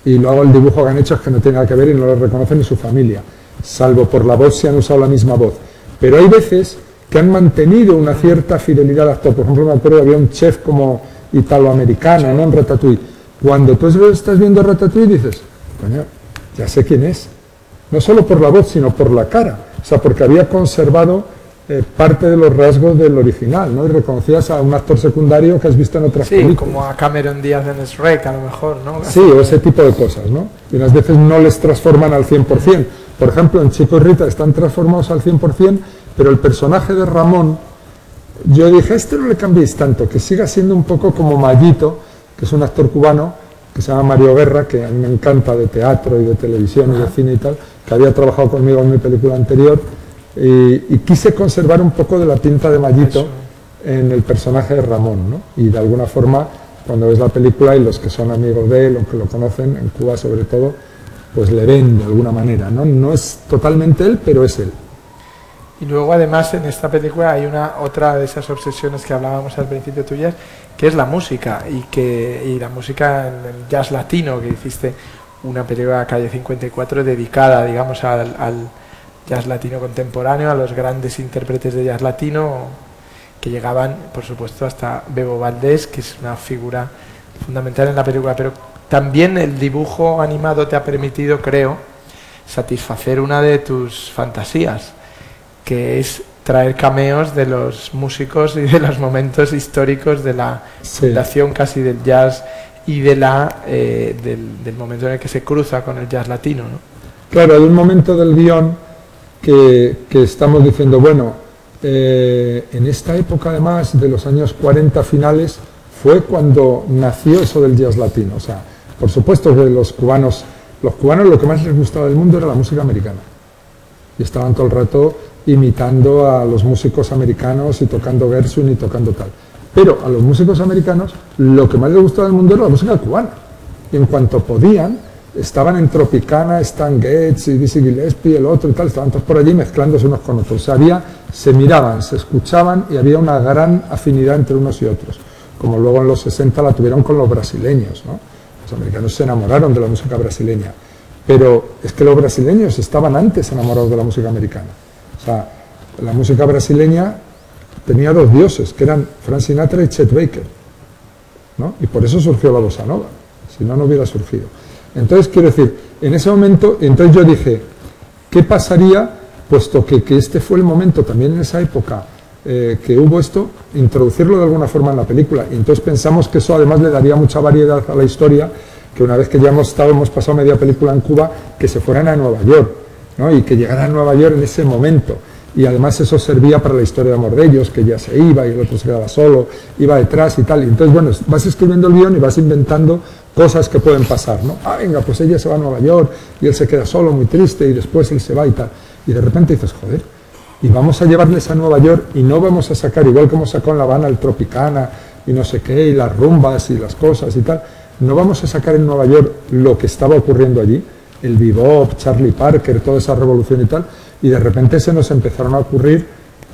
y luego el dibujo que han hecho es que no tiene nada que ver y no lo reconoce ni su familia, salvo por la voz si han usado la misma voz. Pero hay veces que han mantenido una cierta fidelidad al actor. Por ejemplo, me acuerdo que había un chef como italoamericano, ¿no? En Ratatouille. Cuando tú estás viendo Ratatouille dices, coño, ya sé quién es. No solo por la voz, sino por la cara. O sea, porque había conservado parte de los rasgos del original, ¿no? Y reconocías a un actor secundario que has visto en otras películas. Sí, como a Cameron Díaz en Shrek, a lo mejor, ¿no? Sí, o ese tipo de cosas, ¿no? Y unas veces no les transforman al 100%. Por ejemplo, en Chico y Rita están transformados al 100%, pero el personaje de Ramón, yo dije, no le cambiéis tanto, que siga siendo un poco como Mallito, que es un actor cubano, que se llama Mario Guerra, que a mí me encanta de teatro y de televisión y de cine y tal, que había trabajado conmigo en mi película anterior, y quise conservar un poco de la pinta de Mallito en el personaje de Ramón, ¿no? Y de alguna forma, cuando ves la película y los que son amigos de él, los que lo conocen, en Cuba sobre todo, pues le ven de alguna manera, ¿no? No es totalmente él, pero es él. Y luego además en esta película hay otra de esas obsesiones que hablábamos al principio tuyas, que es la música, y la música en el jazz latino, que hiciste una película Calle 54 dedicada, digamos, al jazz latino contemporáneo, a los grandes intérpretes de jazz latino, que llegaban, por supuesto, hasta Bebo Valdés, que es una figura fundamental en la película, pero también el dibujo animado te ha permitido, creo, satisfacer una de tus fantasías, que es traer cameos de los músicos y de los momentos históricos de la fundación casi del jazz y de del momento en el que se cruza con el jazz latino, ¿no? Claro, hay un momento del guión que estamos diciendo, bueno, en esta época además de los años 40 finales fue cuando nació eso del jazz latino. O sea, por supuesto que los cubanos lo que más les gustaba del mundo era la música americana. Y estaban todo el rato imitando a los músicos americanos y tocando Gershwin y tocando tal. Pero a los músicos americanos lo que más les gustaba del mundo era la música cubana. Y en cuanto podían, estaban en Tropicana, Stan Getz y Dizzy Gillespie, el otro y tal, estaban todos por allí mezclándose unos con otros. O sea, se miraban, se escuchaban y había una gran afinidad entre unos y otros. Como luego en los 60 la tuvieron con los brasileños, ¿no? Los americanos se enamoraron de la música brasileña. Pero es que los brasileños estaban antes enamorados de la música americana. O sea, la música brasileña tenía dos dioses, que eran Frank Sinatra y Chet Baker, ¿no? Y por eso surgió la bossa nova, si no, no hubiera surgido. Entonces, quiero decir, en ese momento, entonces yo dije, ¿qué pasaría, puesto que este fue el momento también en esa época que hubo esto, introducirlo de alguna forma en la película? Y entonces pensamos que eso además le daría mucha variedad a la historia, que una vez que ya hemos pasado media película en Cuba, que se fueran a Nueva York, ¿no? Y que llegaran a Nueva York en ese momento. Y además eso servía para la historia de amor de ellos, que ya se iba y el otro se quedaba solo, iba detrás y tal. Y entonces, bueno, vas escribiendo el guión y vas inventando cosas que pueden pasar, ¿no? Ah, venga, pues ella se va a Nueva York y él se queda solo, muy triste, y después él se va y tal. Y de repente dices, joder, y vamos a llevarles a Nueva York y no vamos a sacar, igual como sacó en La Habana el Tropicana y no sé qué, y las rumbas y las cosas y tal, no vamos a sacar en Nueva York lo que estaba ocurriendo allí, el bebop, Charlie Parker, toda esa revolución y tal, y de repente se nos empezaron a ocurrir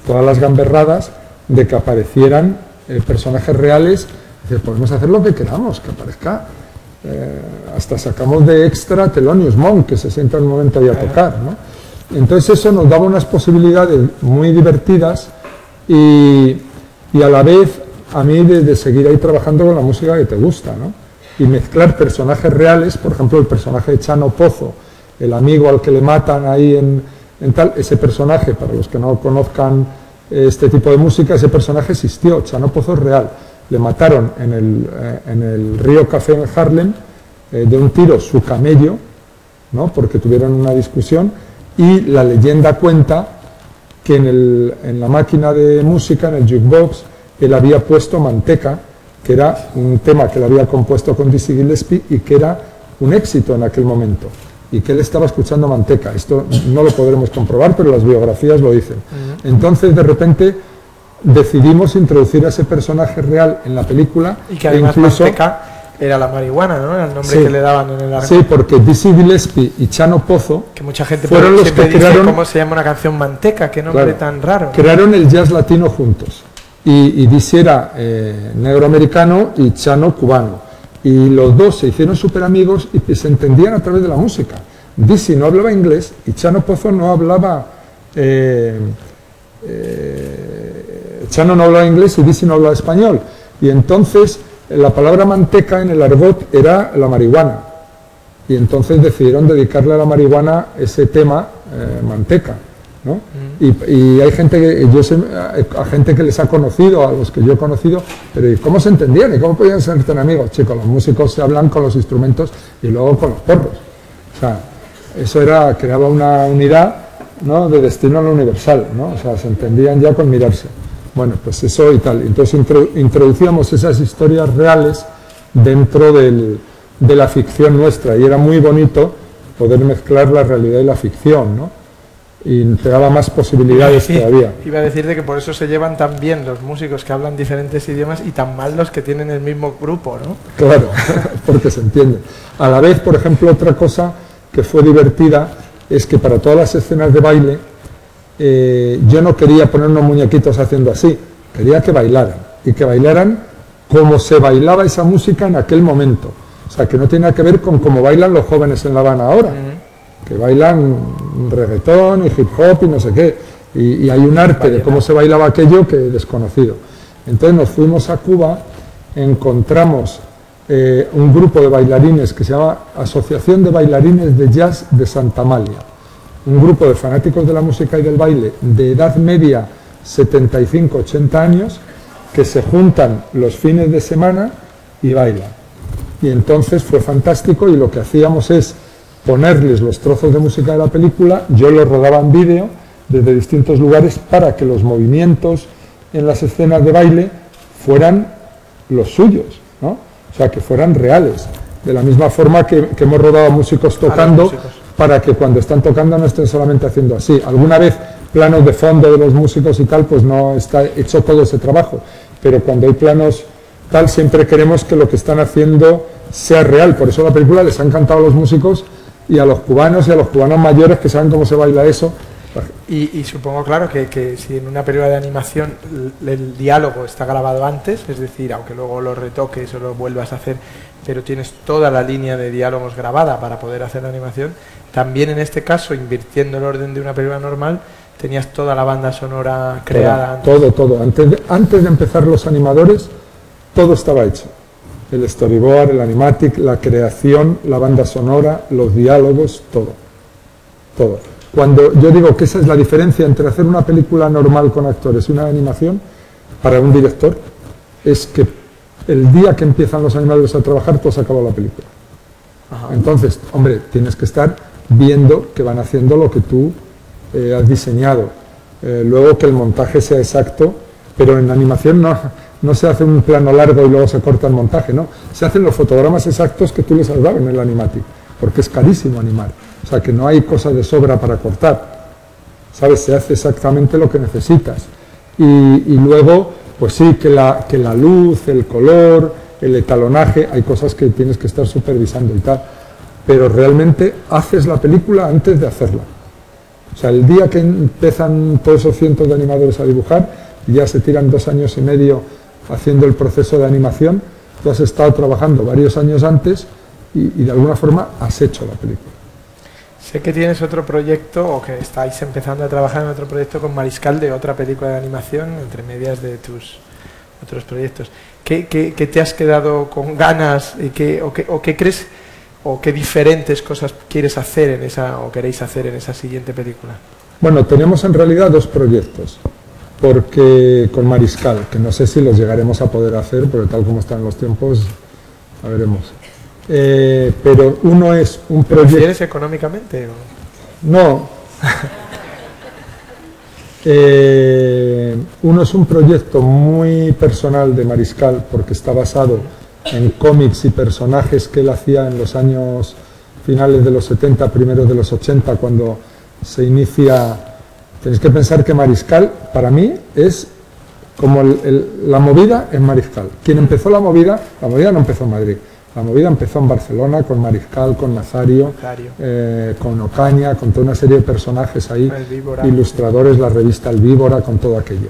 todas las gamberradas de que aparecieran personajes reales. Dice, podemos hacer lo que queramos, que aparezca. Hasta sacamos de extra Thelonious Monk, que se sienta en un momento ahí a tocar, ¿no? Entonces eso nos daba unas posibilidades muy divertidas y a la vez a mí de seguir ahí trabajando con la música que te gusta, ¿no? Y mezclar personajes reales, por ejemplo el personaje de Chano Pozo, el amigo al que le matan ahí en tal, ese personaje, para los que no conozcan este tipo de música, ese personaje existió, Chano Pozo es real. Le mataron en el río Café en Harlem de un tiro su camello, ¿no? Porque tuvieron una discusión, y la leyenda cuenta que en la máquina de música, en el jukebox, él había puesto Manteca, que era un tema que él había compuesto con Dizzy Gillespie y que era un éxito en aquel momento, y que él estaba escuchando Manteca. Esto no lo podremos comprobar, pero las biografías lo dicen. Entonces, de repente, decidimos introducir a ese personaje real en la película. Y que además incluso, Manteca era la marihuana, ¿no? Era el nombre sí, que le daban en el argot. Sí, porque Dizzy Gillespie y Chano Pozo Que mucha gente fueron los siempre que dice crearon, cómo se llama una canción Manteca, qué nombre claro, tan raro, ¿no? crearon el jazz latino juntos. Y Dizzy era negro americano y Chano cubano. Y los dos se hicieron súper amigos y se entendían a través de la música. Dizzy no hablaba inglés y Chano Pozo no hablaba... Chano no hablaba inglés y Dizzy no hablaba español. Y entonces la palabra manteca en el argot era la marihuana. Y entonces decidieron dedicarle a la marihuana ese tema, Manteca, ¿no? Y hay gente que, a gente que les ha conocido, a los que yo he conocido, pero ¿y cómo se entendían? ¿Y cómo podían ser tan amigos? Chicos, los músicos se hablan con los instrumentos y luego con los porros. O sea, eso creaba una unidad, ¿no?, de destino a lo universal, ¿no? O sea, se entendían ya con mirarse. Bueno, pues eso y tal. Entonces introducíamos esas historias reales dentro de la ficción nuestra, y era muy bonito poder mezclar la realidad y la ficción, ¿no? Y te daba más posibilidades todavía. Iba a decirte que por eso se llevan tan bien los músicos que hablan diferentes idiomas y tan mal los que tienen el mismo grupo, ¿no? Claro, porque se entiende. A la vez, por ejemplo, otra cosa que fue divertida es que para todas las escenas de baile yo no quería poner unos muñequitos haciendo así, quería que bailaran, y que bailaran como se bailaba esa música en aquel momento. O sea, que no tiene que ver con cómo bailan los jóvenes en La Habana ahora, que bailan reggaetón y hip hop y no sé qué, y hay un arte de cómo se bailaba aquello que desconocido. Entonces nos fuimos a Cuba, encontramos un grupo de bailarines que se llama Asociación de Bailarines de Jazz de Santa Amalia, un grupo de fanáticos de la música y del baile de edad media 75-80 años que se juntan los fines de semana y bailan. Y entonces fue fantástico, y lo que hacíamos es ponerles los trozos de música de la película, yo los rodaba en vídeo desde distintos lugares para que los movimientos en las escenas de baile fueran los suyos, ¿no? O sea, que fueran reales, de la misma forma que hemos rodado a músicos tocando, para que cuando están tocando no estén solamente haciendo así. Alguna vez planos de fondo de los músicos y tal, pues no está hecho todo ese trabajo, pero cuando hay planos tal, siempre queremos que lo que están haciendo sea real. Por eso la película les ha encantado a los músicos y a los cubanos mayores que saben cómo se baila eso. Y supongo, claro, que si en una película de animación el diálogo está grabado antes, es decir, aunque luego lo retoques o lo vuelvas a hacer, pero tienes toda la línea de diálogos grabada para poder hacer la animación, también en este caso, invirtiendo el orden de una película normal, tenías toda la banda sonora creada. Todo. Antes de empezar los animadores, todo estaba hecho. El storyboard, el animatic, la creación, la banda sonora, los diálogos, todo. Cuando yo digo que esa es la diferencia entre hacer una película normal con actores y una animación, para un director, es que el día que empiezan los animadores a trabajar, tú has acabado la película. Ajá. Entonces, hombre, tienes que estar viendo que van haciendo lo que tú has diseñado. Luego que el montaje sea exacto, pero en animación no se hace un plano largo y luego se corta el montaje, no. Se hacen los fotogramas exactos que tú les has dado en el animatic, porque es carísimo animar. O sea, que no hay cosas de sobra para cortar, ¿sabes? Se hace exactamente lo que necesitas. Y luego, pues sí, que la luz, el color, el etalonaje, hay cosas que tienes que estar supervisando y tal. Pero realmente haces la película antes de hacerla. O sea, el día que empiezan todos esos cientos de animadores a dibujar, ya se tiran 2 años y medio haciendo el proceso de animación, tú has estado trabajando varios años antes y de alguna forma has hecho la película. Sé que tienes otro proyecto, o que estáis empezando a trabajar en otro proyecto con Mariscal de otra película de animación, entre medias de tus otros proyectos. ¿Qué te has quedado con ganas y qué crees, o qué diferentes cosas quieres hacer en esa, o queréis hacer en esa siguiente película? Bueno, tenemos en realidad 2 proyectos, porque con Mariscal, que no sé si los llegaremos a poder hacer, porque tal como están los tiempos, a veremos. Pero uno es un proyecto... ¿Quieres económicamente? ¿O? No. Uno es un proyecto muy personal de Mariscal, porque está basado en cómics y personajes que él hacía en los años finales de los 70, primeros de los 80, cuando se inicia. Tenéis que pensar que Mariscal, para mí, es como la movida en Mariscal. Quien empezó la movida no empezó en Madrid, la movida empezó en Barcelona, con Mariscal, con Nazario. Con Ocaña, con toda una serie de personajes ahí, ilustradores, la revista El Víbora, con todo aquello.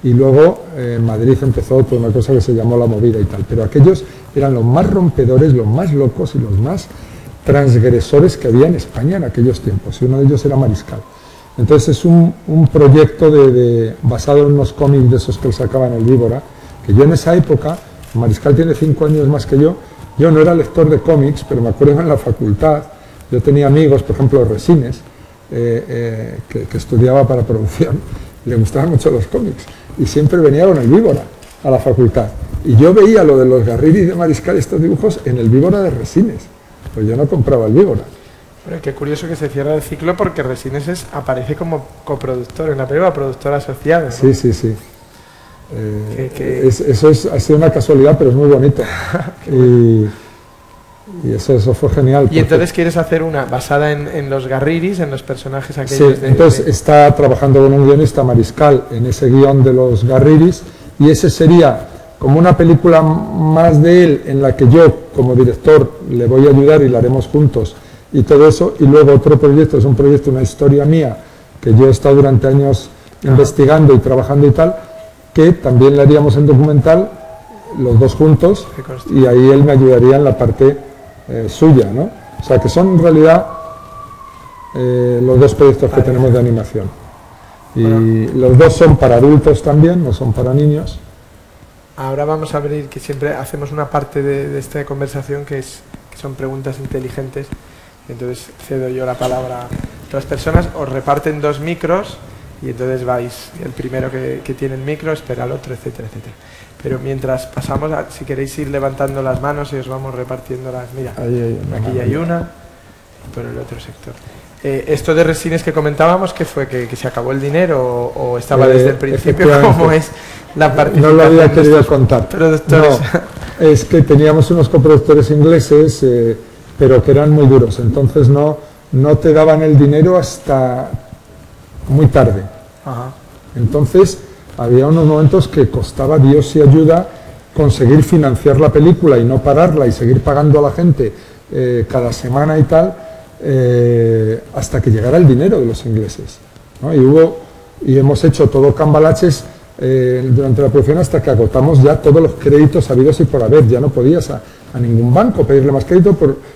Y luego en Madrid empezó toda una cosa que se llamó la movida y tal, pero aquellos eran los más rompedores, los más locos y los más transgresores que había en España en aquellos tiempos, y uno de ellos era Mariscal. Entonces es un proyecto basado en unos cómics de esos que él sacaba en El Víbora, que yo en esa época, Mariscal tiene 5 años más que yo no era lector de cómics, pero me acuerdo en la facultad, yo tenía amigos, por ejemplo Resines, que estudiaba para producción, le gustaban mucho los cómics, y siempre venía con El Víbora a la facultad, y yo veía lo de los Garriris de Mariscal, estos dibujos, en El Víbora de Resines, pues yo no compraba El Víbora. Pero qué curioso que se cierra el ciclo, porque Resines aparece como coproductor en la película, productor asociado, ¿no? Sí, sí, sí. Eso ha sido una casualidad, pero es muy bonito. y eso fue genial. Y entonces quieres hacer una basada en los Garriris, en los personajes aquellos. Sí, entonces está trabajando con un guionista, Mariscal, en ese guión de los Garriris, y ese sería como una película más de él, en la que yo, como director, le voy a ayudar y la haremos juntos, y todo eso. Y luego otro proyecto, es un proyecto, una historia mía, que yo he estado durante años investigando y trabajando y tal, que también le haríamos en documental, los dos juntos, y ahí él me ayudaría en la parte suya, ¿no? O sea que son en realidad los dos proyectos que tenemos de animación. Y los dos son para adultos también, no son para niños. Ahora vamos a abrir, que siempre hacemos una parte de esta conversación que son preguntas inteligentes. Entonces cedo yo la palabra a otras personas, os reparten 2 micros y entonces vais, el primero que tiene el micro espera al otro, etcétera, etcétera. Pero mientras pasamos, si queréis ir levantando las manos y os vamos repartiendo las... Mira, aquí hay una, y por el otro sector. Esto de Resines que comentábamos, ¿qué fue? ¿Que se acabó el dinero o estaba desde el principio? ¿Cómo es la participación? No lo había querido contar. Productores? No, es que teníamos unos coproductores ingleses, pero que eran muy duros, entonces no te daban el dinero hasta muy tarde. Ajá. Entonces había unos momentos que costaba Dios y ayuda conseguir financiar la película y no pararla y seguir pagando a la gente cada semana y tal, hasta que llegara el dinero de los ingleses, ¿no? Y hemos hecho todo cambalaches durante la producción hasta que agotamos ya todos los créditos habidos y por haber. Ya no podías a ningún banco pedirle más crédito,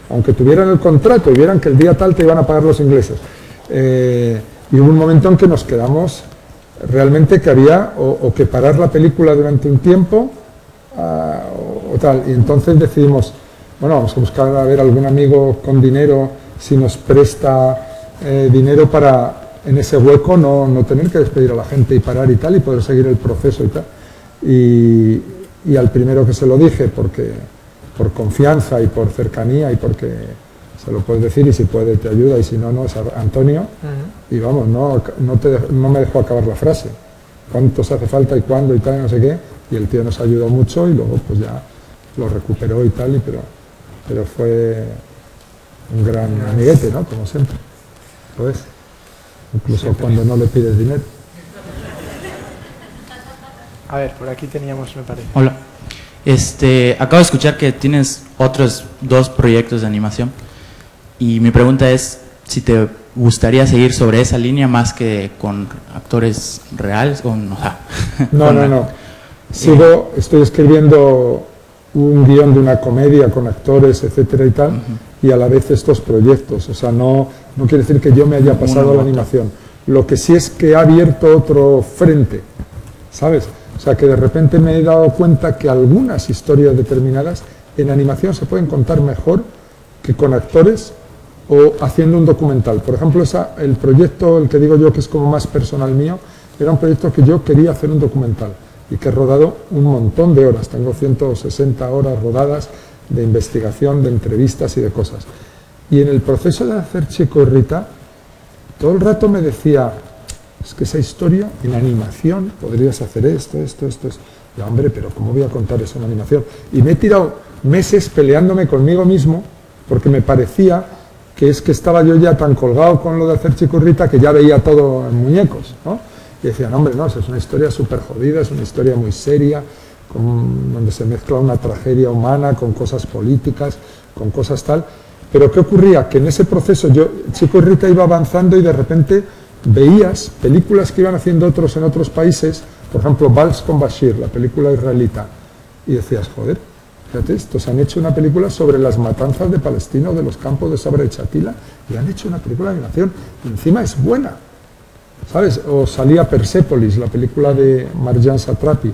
aunque tuvieran el contrato y vieran que el día tal te iban a pagar los ingleses. Y hubo un momento en que nos quedamos realmente que había o que parar la película durante un tiempo o tal. Y entonces decidimos, bueno, vamos a buscar a ver algún amigo con dinero, si nos presta dinero para en ese hueco no tener que despedir a la gente y parar y tal, y poder seguir el proceso y tal. Y al primero que se lo dije, porque por confianza y por cercanía y porque se lo puedes decir y si puede te ayuda y si no, no, es Antonio. Y vamos, no me dejó acabar la frase. ¿Cuántos hace falta y cuándo y tal, no sé qué? Y el tío nos ayudó mucho y luego pues ya lo recuperó y tal, pero fue un gran amiguete, ¿no? Como siempre. Pues, incluso siempre. Cuando no le pides dinero. A ver, por aquí teníamos, me parece. Hola. Acabo de escuchar que tienes otros 2 proyectos de animación y mi pregunta es si te gustaría seguir sobre esa línea más que con actores reales o no. No. Estoy escribiendo un guión de una comedia con actores, etcétera y tal, y a la vez estos proyectos. O sea, no quiere decir que yo me haya pasado a la animación. Lo que sí es que ha abierto otro frente, ¿sabes? O sea, que de repente me he dado cuenta que algunas historias determinadas en animación se pueden contar mejor que con actores o haciendo un documental. Por ejemplo, el proyecto, el que digo yo que es como más personal mío, era un proyecto que yo quería hacer un documental y que he rodado un montón de horas. Tengo 160 horas rodadas de investigación, de entrevistas y de cosas. Y en el proceso de hacer Chico y Rita, todo el rato me decía, es que esa historia en animación podrías hacer esto. Ya, hombre, pero ¿cómo voy a contar eso en animación? Y me he tirado meses peleándome conmigo mismo porque me parecía que es que estaba yo ya tan colgado con lo de hacer Chikurrita que ya veía todo en muñecos, ¿no? Y decían, hombre, no, es una historia súper jodida, es una historia muy seria, donde se mezcla una tragedia humana con cosas políticas, con cosas tal. Pero ¿qué ocurría? Que en ese proceso Chikurrita iba avanzando y de repente veías películas que iban haciendo otros en otros países, por ejemplo, Vals con Bashir, la película israelita, y decías, joder, fíjate, estos han hecho una película sobre las matanzas de palestinos de los campos de Sabra y Chatila y han hecho una película de animación y encima es buena, ¿sabes? O salía Persepolis, la película de Marjan Satrapi,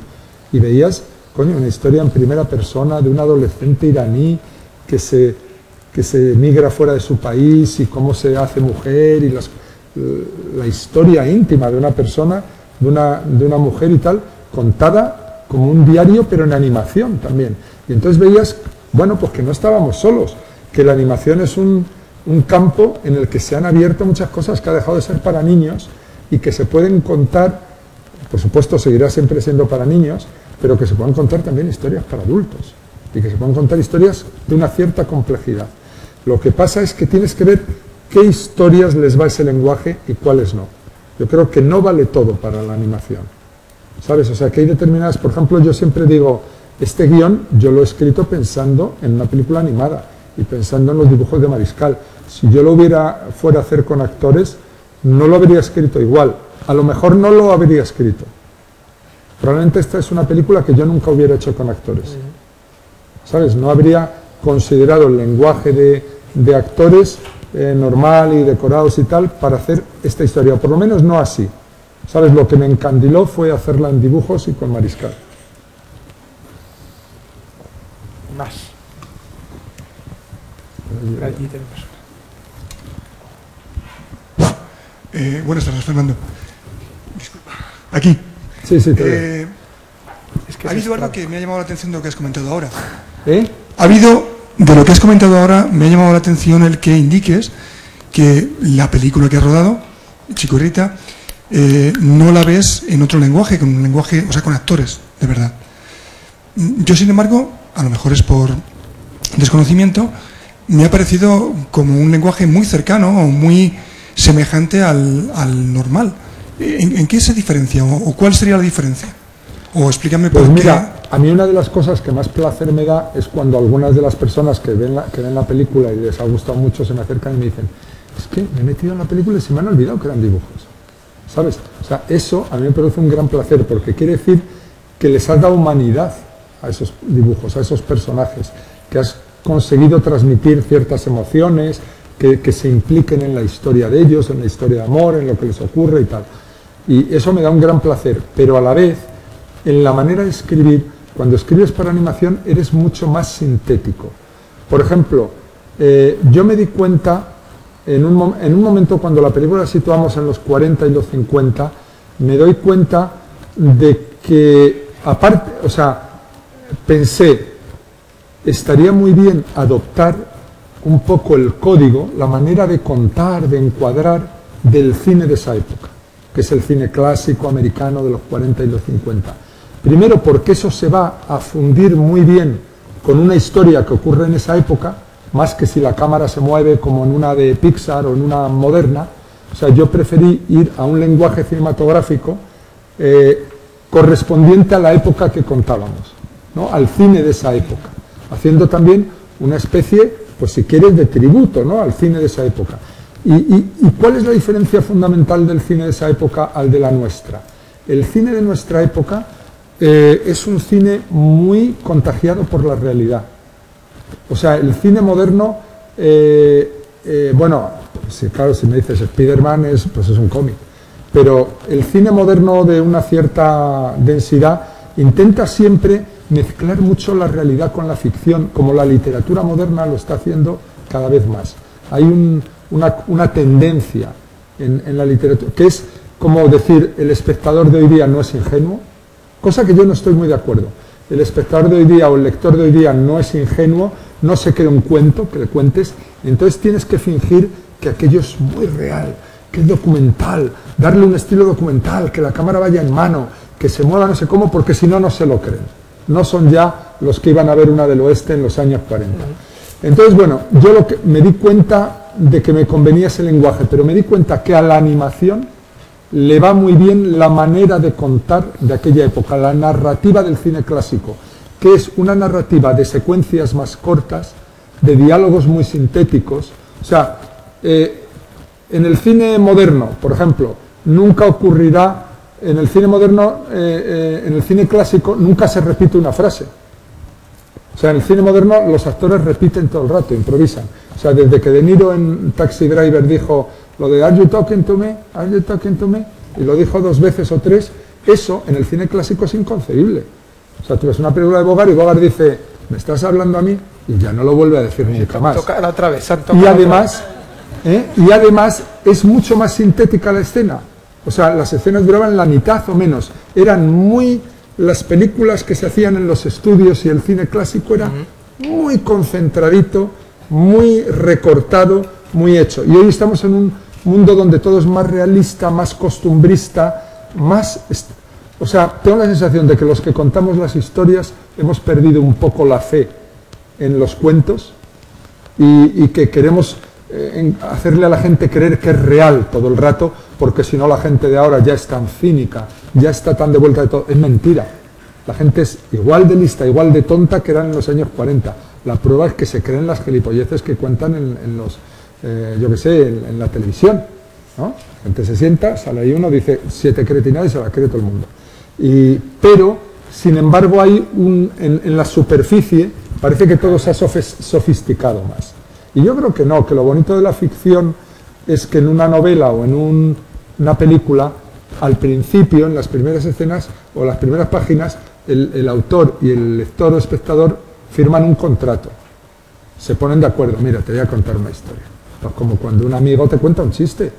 y veías, coño, una historia en primera persona de un adolescente iraní que se migra fuera de su país y cómo se hace mujer y la historia íntima de una persona, de una mujer y tal, contada como un diario pero en animación también. Y entonces veías, bueno, pues que no estábamos solos, que la animación es un campo en el que se han abierto muchas cosas que ha dejado de ser para niños y que se pueden contar, por supuesto seguirá siempre siendo para niños, pero que se puedan contar también historias para adultos y que se puedan contar historias de una cierta complejidad. Lo que pasa es que tienes que ver qué historias les va ese lenguaje y cuáles no. Yo creo que no vale todo para la animación, ¿sabes? O sea, que hay determinadas, por ejemplo, yo siempre digo, este guión yo lo he escrito pensando en una película animada y pensando en los dibujos de Mariscal. Si yo lo fuera a hacer con actores, no lo habría escrito igual. A lo mejor no lo habría escrito. Probablemente esta es una película que yo nunca hubiera hecho con actores. ¿Sabes? No habría considerado el lenguaje de actores normal y decorados y tal para hacer esta historia, o por lo menos no así. ¿Sabes? Lo que me encandiló fue hacerla en dibujos y con Mariscal. Más. Allí tenemos. Buenas tardes, Fernando. Disculpa. Aquí. Sí, te veo. Ha habido algo que me ha llamado la atención de lo que has comentado ahora. Ha habido, de lo que has comentado ahora, me ha llamado la atención el que indiques que la película que has rodado, Chikurrita, no la ves en otro lenguaje, con un lenguaje, o sea, con actores, de verdad. Yo, sin embargo, a lo mejor es por desconocimiento, me ha parecido como un lenguaje muy cercano o muy semejante al normal. ¿En qué se diferencia o cuál sería la diferencia? O explícame por qué. Pues mira, a mí una de las cosas que más placer me da es cuando algunas de las personas que ven la película y les ha gustado mucho se me acercan y me dicen, es que me he metido en la película y se me han olvidado que eran dibujos, ¿sabes? O sea, eso a mí me produce un gran placer porque quiere decir que les has dado humanidad a esos dibujos, a esos personajes, que has conseguido transmitir ciertas emociones, que se impliquen en la historia de ellos, en la historia de amor, en lo que les ocurre y tal. Y eso me da un gran placer, pero a la vez, en la manera de escribir, cuando escribes para animación, eres mucho más sintético. Por ejemplo, yo me di cuenta, en un momento cuando la película la situamos en los 40 y los 50, me doy cuenta de que, aparte, o sea, pensé, estaría muy bien adoptar un poco el código, la manera de contar, de encuadrar del cine de esa época, que es el cine clásico americano de los 40 y los 50. Primero porque eso se va a fundir muy bien con una historia que ocurre en esa época, más que si la cámara se mueve como en una de Pixar o en una moderna. O sea, yo preferí ir a un lenguaje cinematográfico correspondiente a la época que contábamos, ¿no? Al cine de esa época, haciendo también una especie, pues si quieres, de tributo, ¿no? Al cine de esa época. ¿Y cuál es la diferencia fundamental del cine de esa época al de la nuestra? El cine de nuestra época es un cine muy contagiado por la realidad. O sea, el cine moderno, bueno, sí, claro, si me dices Spider-Man, pues es un cómic, pero el cine moderno de una cierta densidad intenta siempre mezclar mucho la realidad con la ficción, como la literatura moderna lo está haciendo cada vez más. Hay una tendencia en la literatura, que es como decir, el espectador de hoy día no es ingenuo, cosa que yo no estoy muy de acuerdo. El espectador de hoy día o el lector de hoy día no es ingenuo, no se crea un cuento que le cuentes, entonces tienes que fingir que aquello es muy real que es documental, darle un estilo documental, que la cámara vaya en mano, que se mueva no sé cómo, porque si no, no se lo creen. No son ya los que iban a ver una del oeste en los años 40. Entonces, bueno, yo lo que me di cuenta de que me convenía ese lenguaje, pero me di cuenta que a la animación le va muy bien la manera de contar de aquella época, la narrativa del cine clásico, que es una narrativa de secuencias más cortas, de diálogos muy sintéticos. O sea, en el cine moderno, por ejemplo, nunca ocurrirá, en el cine moderno, en el cine clásico, nunca se repite una frase. O sea, en el cine moderno los actores repiten todo el rato, improvisan. O sea, desde que De Niro en Taxi Driver dijo lo de "Are you talking to me? Are you talking to me?" y lo dijo 2 veces o 3, eso en el cine clásico es inconcebible. O sea, tú ves una película de Bogart y Bogart dice "¿Me estás hablando a mí?" y ya no lo vuelve a decir nunca más. Y además es mucho más sintética la escena. O sea, las escenas duraban la mitad o menos. Eran muy... Las películas que se hacían en los estudios y el cine clásico era muy concentradito, muy recortado, muy hecho. Y hoy estamos en un mundo donde todo es más realista, más costumbrista, más... O sea, tengo la sensación de que los que contamos las historias hemos perdido un poco la fe en los cuentos y que queremos hacerle a la gente creer que es real todo el rato, porque si no la gente de ahora ya es tan cínica, ya está tan de vuelta de todo. Es mentira. La gente es igual de lista, igual de tonta que eran en los años 40. La prueba es que se creen las gilipolleces que cuentan en los, yo qué sé, en la televisión, ¿no? La gente se sienta, sale ahí uno, dice 7 cretinadas y se la cree todo el mundo. Pero, sin embargo, hay en la superficie, parece que todo se ha sofisticado más. Y yo creo que no, que lo bonito de la ficción es que en una novela o en una película, al principio, en las primeras escenas o las primeras páginas, el autor y el lector o espectador firman un contrato. Se ponen de acuerdo, mira, te voy a contar una historia. Pues como cuando un amigo te cuenta un chiste,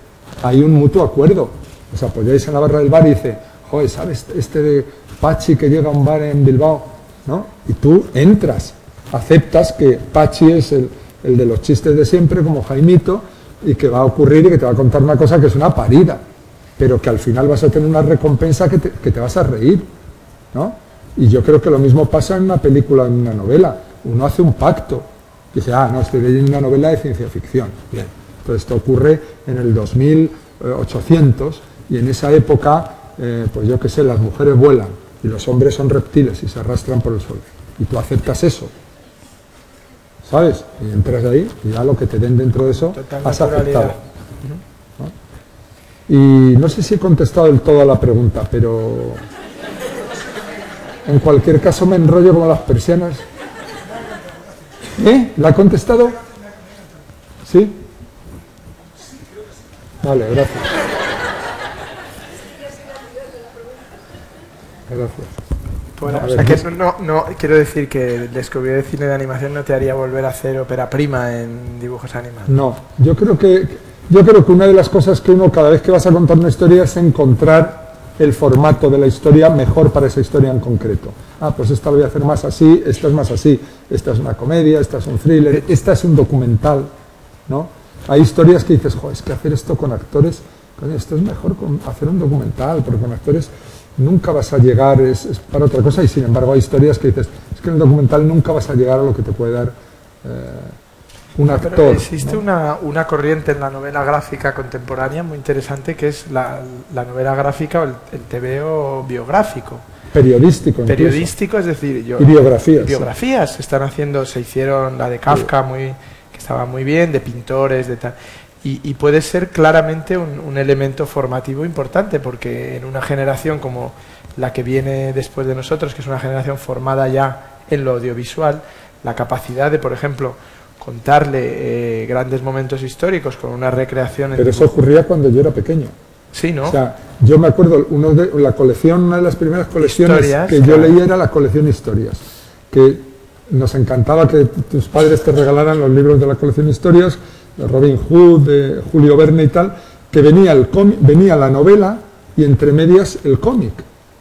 hay un mutuo acuerdo. Os apoyáis en la barra del bar y dice, joder, ¿sabes este de Pachi que llega a un bar en Bilbao? ¿No? Y tú entras, aceptas que Pachi es el de los chistes de siempre, como Jaimito, y que va a ocurrir y que te va a contar una cosa que es una parida, pero que al final vas a tener una recompensa que te vas a reír, ¿no? Y yo creo que lo mismo pasa en una película, en una novela. Uno hace un pacto, dice, no, estoy leyendo una novela de ciencia ficción. Bien. Entonces esto ocurre en el 2800 y en esa época, pues yo qué sé, las mujeres vuelan y los hombres son reptiles y se arrastran por el suelo. Y tú aceptas eso, ¿sabes? Y entras ahí y ya lo que te den dentro de eso has aceptado, ¿no? Y no sé si he contestado del todo a la pregunta, pero en cualquier caso me enrollo como las persianas. ¿La ha contestado? ¿Sí? Vale, gracias. Gracias. Bueno, o sea que no quiero decir que descubrir el cine de animación no te haría volver a hacer ópera prima en dibujos animados. No, yo creo que una de las cosas que uno cada vez que vas a contar una historia es encontrar el formato de la historia mejor para esa historia en concreto. Pues esta lo voy a hacer más así, esta es más así, esta es una comedia, esta es un thriller, esta es un documental, ¿no? Hay historias que dices, joder, es que hacer esto con actores, coño, esto es mejor hacer un documental, porque con actores nunca vas a llegar, es para otra cosa, y sin embargo hay historias que dices, es que en el documental nunca vas a llegar a lo que te puede dar un actor. Pero existe, ¿no?, una corriente en la novela gráfica contemporánea muy interesante, que es la novela gráfica o el TVO biográfico. Periodístico. Periodístico, es decir, y biografías. Biografías se están haciendo, se hicieron la de Kafka, que estaba muy bien, de pintores, de tal. Y puede ser claramente un elemento formativo importante, porque en una generación como la que viene después de nosotros, que es una generación formada ya en lo audiovisual, la capacidad de, por ejemplo, contarle grandes momentos históricos con una recreación... Pero eso ocurría cuando yo era pequeño. Sí, ¿no? O sea, yo me acuerdo, una de las primeras colecciones Historias, que yo leía era la colección Historias, que nos encantaba que tus padres te regalaran los libros de la colección Historias, de Robin Hood, de Julio Verne y tal, que venía la novela y entre medias el cómic,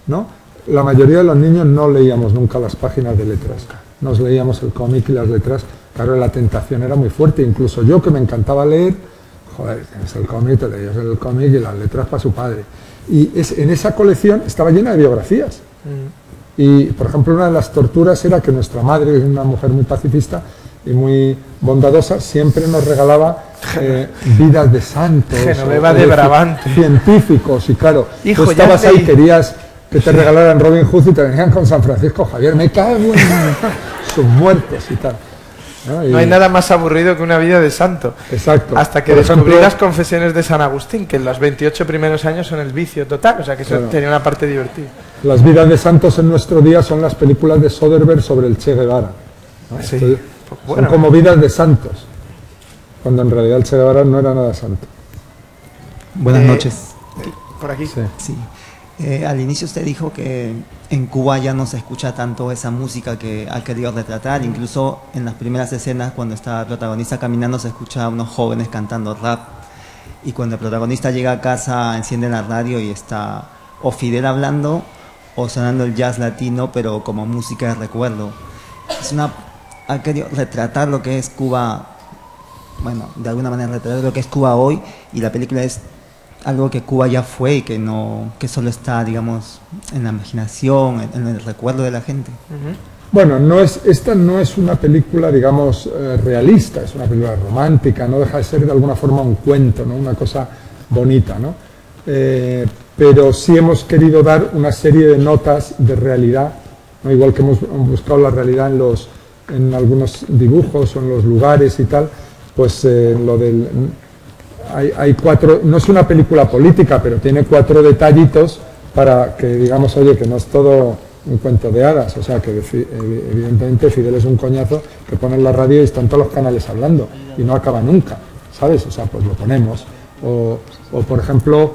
¿no? La mayoría de los niños no leíamos nunca las páginas de letras, nos leíamos el cómic y las letras. Claro, la tentación era muy fuerte, incluso yo que me encantaba leer, joder, tienes el cómic, te leías el cómic y las letras para su padre. Y en esa colección estaba llena de biografías. Y, por ejemplo, una de las torturas era que nuestra madre, una mujer muy pacifista y muy bondadosa, siempre nos regalaba vidas de santos, Genoveva de Brabante, científicos, y claro, hijo, tú estabas ahí, querías que te regalaran Robin Hood y te venían con San Francisco Javier, me cago en sus muertos y tal. No hay nada más aburrido que una vida de santo. Exacto. Hasta que Por descubrí ejemplo, las confesiones de San Agustín, que en los 28 primeros años son el vicio total, o sea que eso claro, tenía una parte divertida. Las vidas de santos en nuestro día son las películas de Soderbergh sobre el Che Guevara, ¿no? Sí. Entonces, Bueno, son como vidas de santos, cuando en realidad el Che Guevara no era nada santo. Buenas noches. por aquí. Sí. Sí. Al inicio usted dijo que en Cuba ya no se escucha tanto esa música que ha querido retratar, incluso en las primeras escenas cuando está el protagonista caminando se escucha a unos jóvenes cantando rap, y cuando el protagonista llega a casa enciende la radio y está o Fidel hablando o sonando el jazz latino, pero como música de recuerdo. Ha querido retratar lo que es Cuba, bueno, de alguna manera retratar lo que es Cuba hoy, y la película es algo que Cuba ya fue y que no, que solo está, digamos, en la imaginación, en el recuerdo de la gente. Bueno, esta no es una película, digamos, realista, es una película romántica, no deja de ser de alguna forma un cuento, ¿no? Una cosa bonita, ¿no? Pero sí hemos querido dar una serie de notas de realidad, ¿no? Igual que hemos buscado la realidad en algunos dibujos o en los lugares y tal, pues lo del... Hay cuatro, no es una película política, pero tiene 4 detallitos para que digamos, oye, que no es todo un cuento de hadas, o sea, que evidentemente Fidel es un coñazo que pone en la radio y están todos los canales hablando y no acaba nunca, ¿sabes? O sea, pues lo ponemos. O por ejemplo,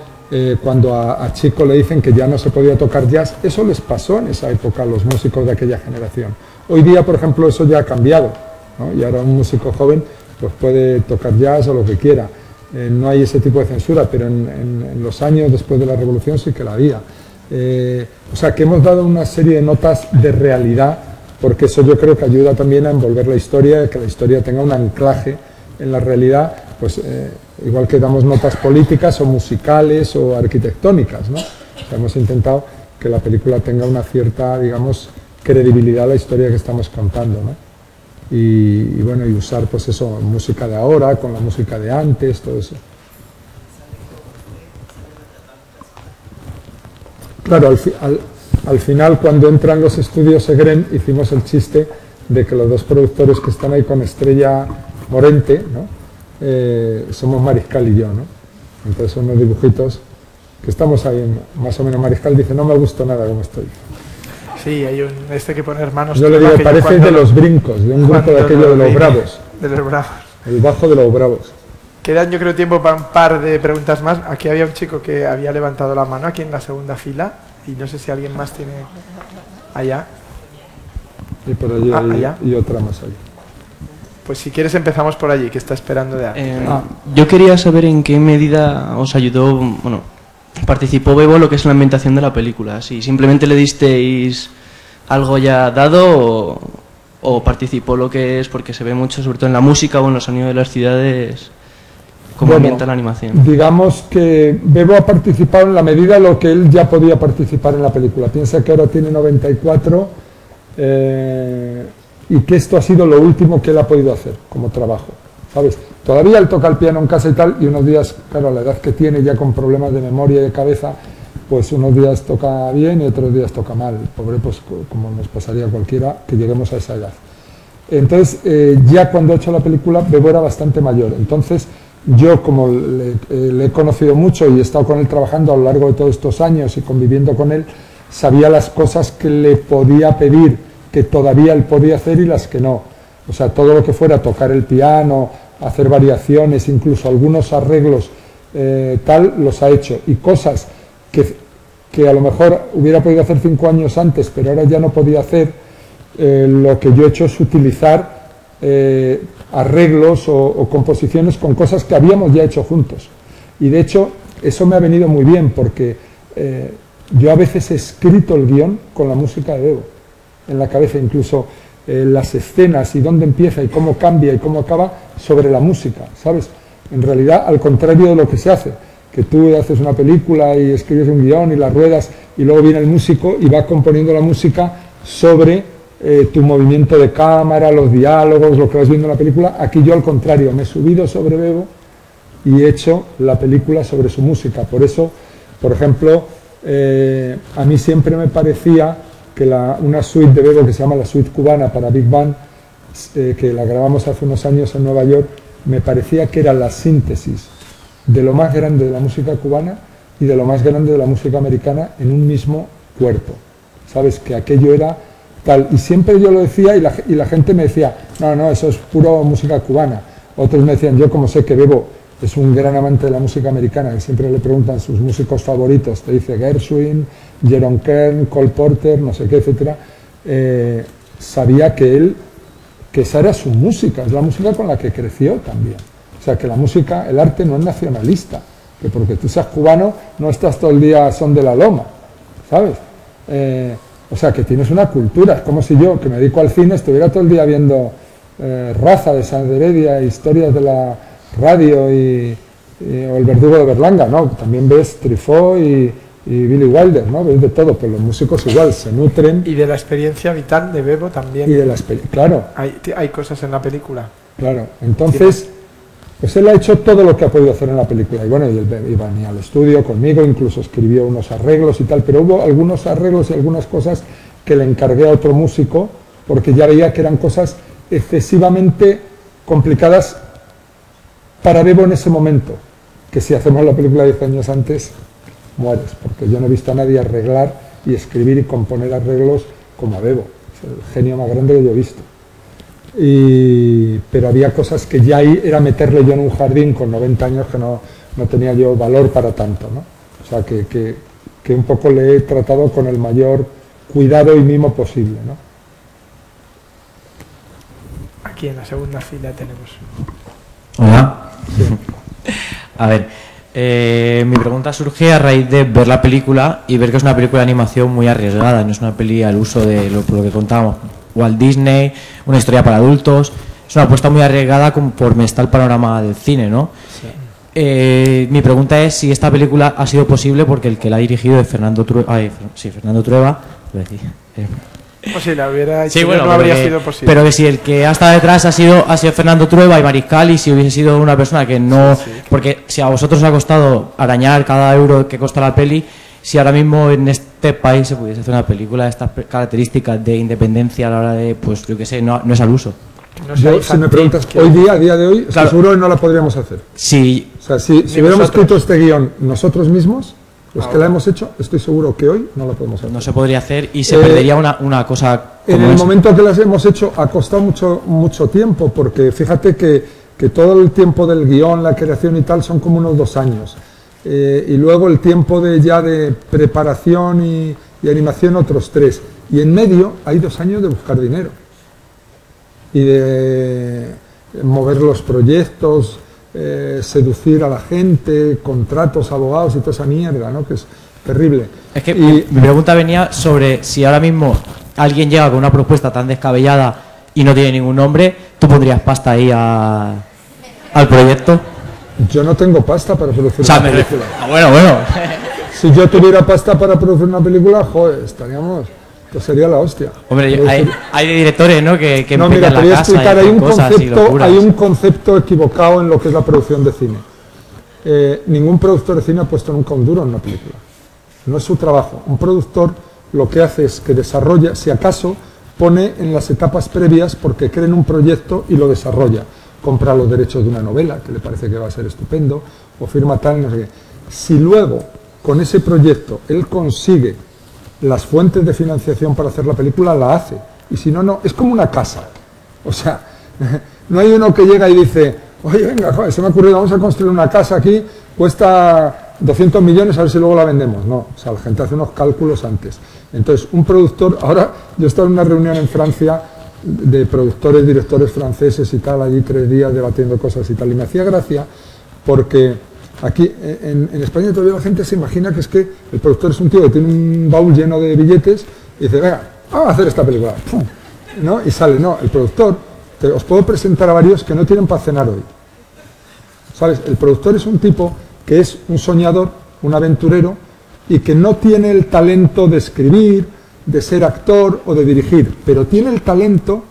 cuando a Chico le dicen que ya no se podía tocar jazz, eso les pasó en esa época a los músicos de aquella generación. Hoy día, por ejemplo, eso ya ha cambiado, ¿no? Y ahora un músico joven pues puede tocar jazz o lo que quiera. No hay ese tipo de censura, pero en los años después de la Revolución sí que la había. O sea, que hemos dado una serie de notas de realidad, porque eso yo creo que ayuda también a envolver la historia, que la historia tenga un anclaje en la realidad, pues igual que damos notas políticas o musicales o arquitectónicas, ¿no? O sea, hemos intentado que la película tenga una cierta, digamos, credibilidad a la historia que estamos contando, ¿no? Y bueno, y usar pues eso, música de ahora con la música de antes, todo eso. Claro, al final cuando entran los estudios Segren hicimos el chiste de que los 2 productores que están ahí con Estrella Morente, ¿no? Somos Mariscal y yo, ¿no? Entonces son unos dibujitos que estamos ahí, más o menos. Mariscal dice, no me gusta nada como estoy. Sí, hay que pone hermanos. Yo le digo, parece de los Brincos, de un grupo de aquello de los Bravos. De los Bravos. El bajo de los Bravos. Quedan, yo creo, tiempo para un par de preguntas más. Aquí había un chico que había levantado la mano aquí en la segunda fila y no sé si alguien más tiene allá. Y por allí allá. Y otra más allá. Pues si quieres empezamos por allí, que está esperando de alguien. Yo quería saber en qué medida os ayudó, bueno, participó Bebo lo que es la ambientación de la película. Si simplemente le disteis algo ya dado o participó lo que es, porque se ve mucho, sobre todo en la música o en los sonidos de las ciudades, cómo ambienta la animación. Digamos que Bebo ha participado en la medida de lo que él ya podía participar en la película. Piensa que ahora tiene 94 y que esto ha sido lo último que él ha podido hacer como trabajo, ¿sabes? Todavía él toca el piano en casa y tal, y unos días, claro, a la edad que tiene ya con problemas de memoria y de cabeza, pues unos días toca bien y otros días toca mal. Pobre, pues como nos pasaría a cualquiera que lleguemos a esa edad. Entonces, ya cuando he hecho la película, Bebo era bastante mayor. Entonces, yo como le he conocido mucho y he estado con él trabajando a lo largo de todos estos años y conviviendo con él, sabía las cosas que le podía pedir, que todavía él podía hacer y las que no. O sea, todo lo que fuera tocar el piano, hacer variaciones, incluso algunos arreglos, tal, los ha hecho. Y cosas que a lo mejor hubiera podido hacer 5 años antes, pero ahora ya no podía hacer, lo que yo he hecho es utilizar arreglos o composiciones con cosas que habíamos ya hecho juntos. Y de hecho, eso me ha venido muy bien, porque yo a veces he escrito el guión con la música de Bebo en la cabeza, incluso las escenas y dónde empieza y cómo cambia y cómo acaba sobre la música, ¿sabes? en realidad al contrario de lo que se hace, que tú haces una película y escribes un guión y las ruedas y luego viene el músico y va componiendo la música sobre tu movimiento de cámara, los diálogos, lo que vas viendo en la película. Aquí yo al contrario, me he subido sobre Bebo y he hecho la película sobre su música. Por eso, por ejemplo, a mí siempre me parecía que una suite de Bebo que se llama la suite cubana para Big Band, que la grabamos hace unos años en Nueva York, me parecía que era la síntesis de lo más grande de la música cubana y de lo más grande de la música americana en un mismo cuerpo. ¿Sabes? Que aquello era tal. Y siempre yo lo decía y la gente me decía, no, eso es puro música cubana. Otros me decían, yo como sé que Bebo es un gran amante de la música americana, que siempre le preguntan sus músicos favoritos, te dice Gershwin, Jerome Kern, Cole Porter, no sé qué, etcétera, sabía que esa era su música, es la música con la que creció también. O sea, que la música, el arte no es nacionalista, que porque tú seas cubano no estás todo el día son de la loma, ¿sabes? O sea, que tienes una cultura, es como si yo, que me dedico al cine, estuviera todo el día viendo Raza de Sáenz de Heredia, historias de la radio o El verdugo de Berlanga, ¿no? También ves Truffaut y Billy Wilder, ¿no? Ves de todo, pero los músicos igual se nutren. Y de la experiencia vital de Bebo también. Y de la claro. Hay cosas en la película. Claro, entonces, pues él ha hecho todo lo que ha podido hacer en la película. Y bueno, y él venía al estudio conmigo, incluso escribió unos arreglos y tal, pero hubo algunos arreglos y algunas cosas que le encargué a otro músico, porque ya veía que eran cosas excesivamente complicadas para Bebo en ese momento, que si hacemos la película 10 años antes, mueres, porque yo no he visto a nadie arreglar y escribir y componer arreglos como a Bebo, es el genio más grande que yo he visto. Pero había cosas que ya ahí era meterle yo en un jardín con 90 años que no tenía yo valor para tanto, ¿no? O sea, que un poco le he tratado con el mayor cuidado y mimo posible, ¿no? Aquí en la segunda fila tenemos... Hola. Sí. A ver, mi pregunta surge a raíz de ver la película y ver que es una película de animación muy arriesgada, no es una peli al uso de lo que contábamos, Walt Disney, una historia para adultos, es una apuesta muy arriesgada conforme está el panorama del cine, ¿no? Sí. Mi pregunta es si esta película ha sido posible porque el que la ha dirigido es Fernando Trueba, pues si la hubiera hecho, sí, bueno, no habría sido posible. Pero que si el que ha estado detrás ha sido Fernando Trueba y Mariscal, y si hubiese sido una persona que no... Sí. Porque si a vosotros os ha costado arañar cada euro que cuesta la peli, si ahora mismo en este país se pudiese hacer una película de estas características de independencia a la hora de, pues yo qué sé, no es al uso. Yo, si me preguntas, hoy día, a día de hoy, claro, seguro que no la podríamos hacer. Sí. O sea, si hubiéramos escrito este guión nosotros mismos, los que la hemos hecho, estoy seguro que hoy no la podemos hacer. No se podría hacer y se perdería una cosa como en el momento que las hemos hecho ha costado mucho tiempo, porque fíjate que todo el tiempo del guión, la creación y tal son como unos 2 años. Y luego el tiempo de preparación y animación otros 3. Y en medio hay 2 años de buscar dinero. Y de mover los proyectos, seducir a la gente, contratos, abogados y toda esa mierda, ¿no? Que es terrible. Es que mi pregunta venía sobre si ahora mismo alguien llega con una propuesta tan descabellada y no tiene ningún nombre, ¿tú pondrías pasta ahí al proyecto? Yo no tengo pasta para producir una película. Bueno. Si yo tuviera pasta para producir una película, joder, estaríamos... Pues sería la hostia. Hombre, hay directores, ¿no? Que no, mira, te voy a explicar, hay un concepto equivocado en lo que es la producción de cine. Ningún productor de cine ha puesto nunca un duro en una película. No es su trabajo. Un productor lo que hace es que desarrolla, si acaso, pone en las etapas previas porque cree en un proyecto y lo desarrolla. Compra los derechos de una novela, que le parece que va a ser estupendo, o firma tal, no sé qué. Si luego, con ese proyecto, él consigue las fuentes de financiación para hacer la película, la hace. Y si no, no. Es como una casa. O sea, no hay uno que llega y dice, oye, venga, joder, se me ha ocurrido, vamos a construir una casa aquí, cuesta 200 millones, a ver si luego la vendemos. No, o sea, la gente hace unos cálculos antes. Entonces, un productor, ahora yo he estado en una reunión en Francia de productores, directores franceses y tal, allí 3 días debatiendo cosas y tal, y me hacía gracia porque aquí en España todavía la gente se imagina que es que el productor es un tío que tiene un baúl lleno de billetes y dice, venga, vamos a hacer esta película, ¡pum!, ¿no? Y sale. No, el productor, os puedo presentar a varios que no tienen para cenar hoy. ¿sabes? El productor es un tipo que es un soñador, un aventurero, y que no tiene el talento de escribir, de ser actor o de dirigir, pero tiene el talento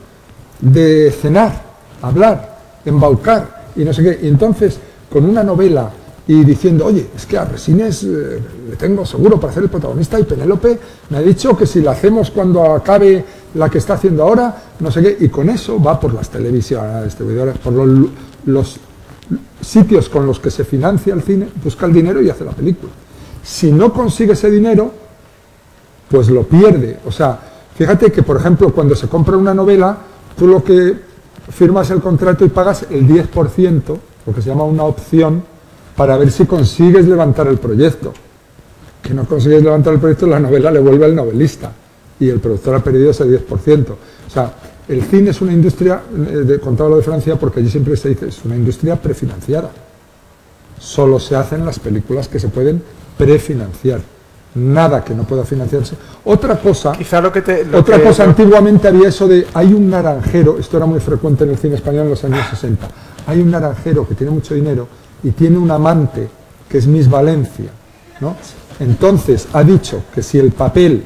de cenar, hablar, embaucar y no sé qué. Y entonces, con una novela y diciendo, oye, es que a Resines le tengo seguro para hacer el protagonista, y Penélope me ha dicho que si la hacemos cuando acabe la que está haciendo ahora, no sé qué, y con eso va por las televisiones, distribuidoras, por los sitios con los que se financia el cine, busca el dinero y hace la película. Si no consigue ese dinero, pues lo pierde. O sea, fíjate que, por ejemplo, cuando se compra una novela, tú lo que firmas el contrato y pagas el 10%, lo que se llama una opción, para ver si consigues levantar el proyecto. Que no consigues levantar el proyecto, la novela le vuelve al novelista y el productor ha perdido ese 10%. O sea, el cine es una industria, contaba lo de Francia porque allí siempre se dice, es una industria prefinanciada. Solo se hacen las películas que se pueden prefinanciar. Nada que no pueda financiarse. Otra cosa, antiguamente había eso de, hay un naranjero, esto era muy frecuente en el cine español en los años 60, hay un naranjero que tiene mucho dinero y tiene un amante que es Miss Valencia, ¿no? Entonces ha dicho que si el papel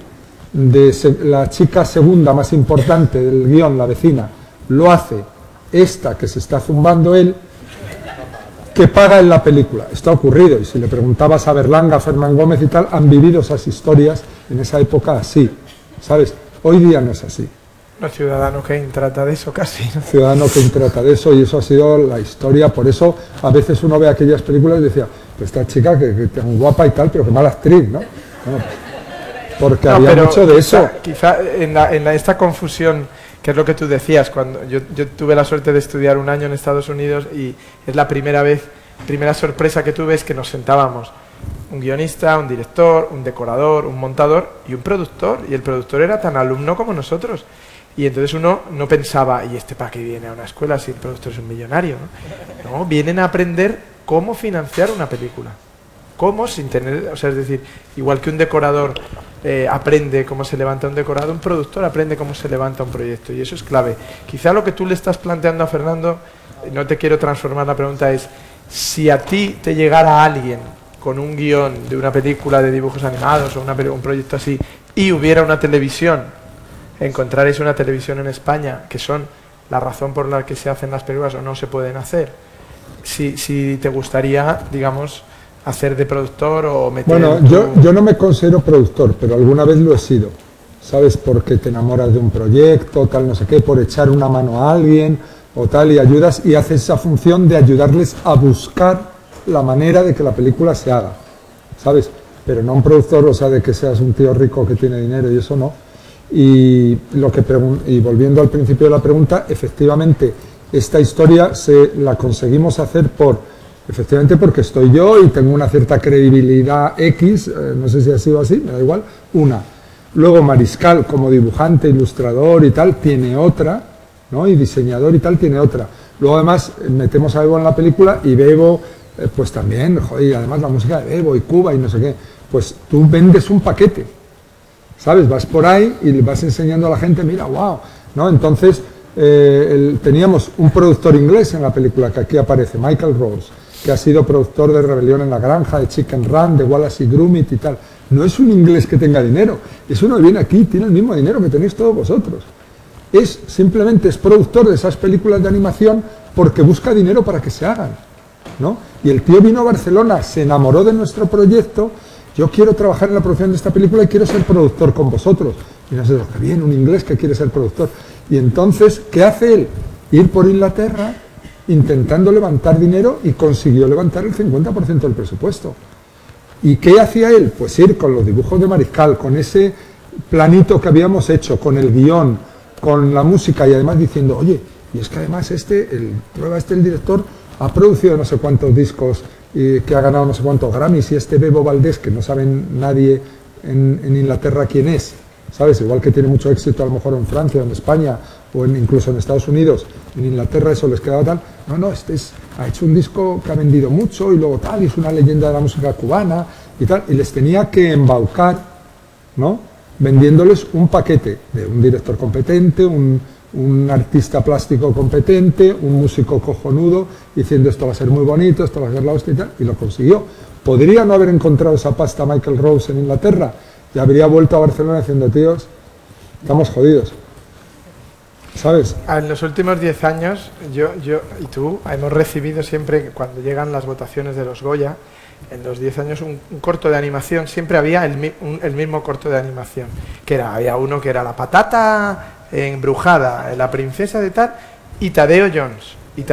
de la chica segunda más importante del guión, la vecina, lo hace esta que se está zumbando él, que paga en la película. Esto ha ocurrido, y si le preguntabas a Berlanga, a Fernán Gómez y tal, han vivido esas historias en esa época así, ¿sabes? Hoy día no es así. No, Ciudadano Kane trata de eso casi, ¿no? Ciudadano Kane trata de eso, y eso ha sido la historia. Por eso a veces uno ve aquellas películas y decía, pues esta chica que es guapa y tal, pero que mala actriz, ¿no? Bueno, porque había mucho de eso. Quizá en esta confusión, que es lo que tú decías, cuando yo tuve la suerte de estudiar un año en Estados Unidos, y es la primera sorpresa que tuve, es que nos sentábamos un guionista, un director, un decorador, un montador y un productor, y el productor era tan alumno como nosotros. Y entonces uno no pensaba, ¿y este para qué viene a una escuela si el productor es un millonario? No, vienen a aprender cómo financiar una película. Cómo, sin tener, o sea, es decir, igual que un decorador aprende cómo se levanta un decorado, un productor aprende cómo se levanta un proyecto, y eso es clave. Quizá lo que tú le estás planteando a Fernando, no te quiero transformar la pregunta, es si a ti te llegara alguien con un guión de una película de dibujos animados o un proyecto así, y hubiera una televisión, encontraréis una televisión en España, que son la razón por la que se hacen las películas o no se pueden hacer. Si te gustaría, digamos, hacer de productor o meter... Bueno, yo no me considero productor, pero alguna vez lo he sido, ¿sabes? Porque te enamoras de un proyecto, tal, no sé qué, por echar una mano a alguien o tal, y ayudas, y haces esa función de ayudarles a buscar la manera de que la película se haga, ¿sabes? Pero no un productor, o sea, de que seas un tío rico que tiene dinero, y eso no. Y volviendo al principio de la pregunta, efectivamente, esta historia la conseguimos hacer efectivamente porque estoy yo y tengo una cierta credibilidad X, no sé si ha sido así, me da igual, una. Luego Mariscal, como dibujante, ilustrador y tal, tiene otra, ¿no? Y diseñador y tal, tiene otra. Luego además metemos a Bebo en la película, y Bebo, pues también, joder, y además la música de Bebo y Cuba y no sé qué, pues tú vendes un paquete, ¿sabes? Vas por ahí y le vas enseñando a la gente, mira, wow, ¿no? Entonces teníamos un productor inglés en la película, que aquí aparece, Michael Rose, que ha sido productor de Rebelión en la Granja, de Chicken Run, de Wallace y Gromit y tal. No es un inglés que tenga dinero, es uno que viene aquí, tiene el mismo dinero que tenéis todos vosotros. Simplemente es productor de esas películas de animación porque busca dinero para que se hagan, ¿no? Y el tío vino a Barcelona, se enamoró de nuestro proyecto, yo quiero trabajar en la producción de esta película y quiero ser productor con vosotros. Y nosotros, qué bien, un inglés que quiere ser productor. Y entonces, ¿qué hace él? Ir por Inglaterra intentando levantar dinero, y consiguió levantar el 50% del presupuesto. ¿Y qué hacía él? Pues ir con los dibujos de Mariscal, con ese planito que habíamos hecho, con el guión, con la música, y además diciendo, oye, y es que además el director ha producido no sé cuántos discos, que ha ganado no sé cuántos Grammys, y este Bebo Valdés, que no sabe nadie en Inglaterra quién es, ¿sabes? Igual que tiene mucho éxito a lo mejor en Francia o en España o incluso en Estados Unidos, en Inglaterra eso les quedaba tal. No, ha hecho un disco que ha vendido mucho y luego tal, y es una leyenda de la música cubana y tal, y les tenía que embaucar, ¿no? Vendiéndoles un paquete de un director competente, un un artista plástico competente, un músico cojonudo, diciendo esto va a ser muy bonito, esto va a ser la hostia y tal, y lo consiguió. ¿Podría no haber encontrado esa pasta Michael Rose en Inglaterra? Y habría vuelto a Barcelona diciendo, tíos, estamos jodidos. ¿Sabes? En los últimos 10 años, yo y tú hemos recibido siempre, cuando llegan las votaciones de los Goya, en los 10 años un corto de animación, siempre había el mismo corto de animación, había uno que era La patata embrujada, La princesa de tal, y Tadeo Jones, y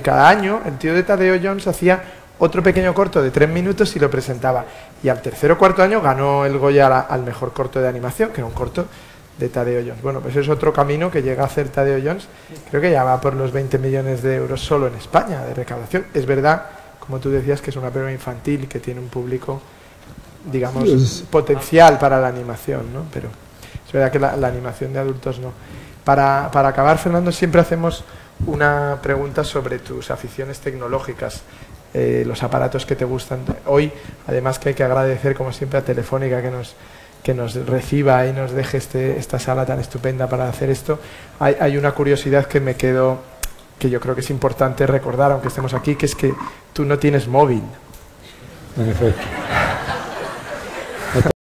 cada año el tío de Tadeo Jones hacía otro pequeño corto de 3 minutos y lo presentaba, y al tercer o cuarto año ganó el Goya al mejor corto de animación, que era un corto de Tadeo Jones. Bueno, pues es otro camino que llega a hacer Tadeo Jones, creo que ya va por los 20 millones de euros solo en España de recaudación. Es verdad, como tú decías, que es una película infantil que tiene un público, digamos, potencial para la animación, ¿no? Pero es verdad que la animación de adultos no. Para acabar, Fernando, siempre hacemos una pregunta sobre tus aficiones tecnológicas, los aparatos que te gustan. Hoy, además, que hay que agradecer, como siempre, a Telefónica que nos reciba y nos deje esta sala tan estupenda para hacer esto. Hay una curiosidad que me quedo, que yo creo que es importante recordar, aunque estemos aquí, que es que tú no tienes móvil. En efecto.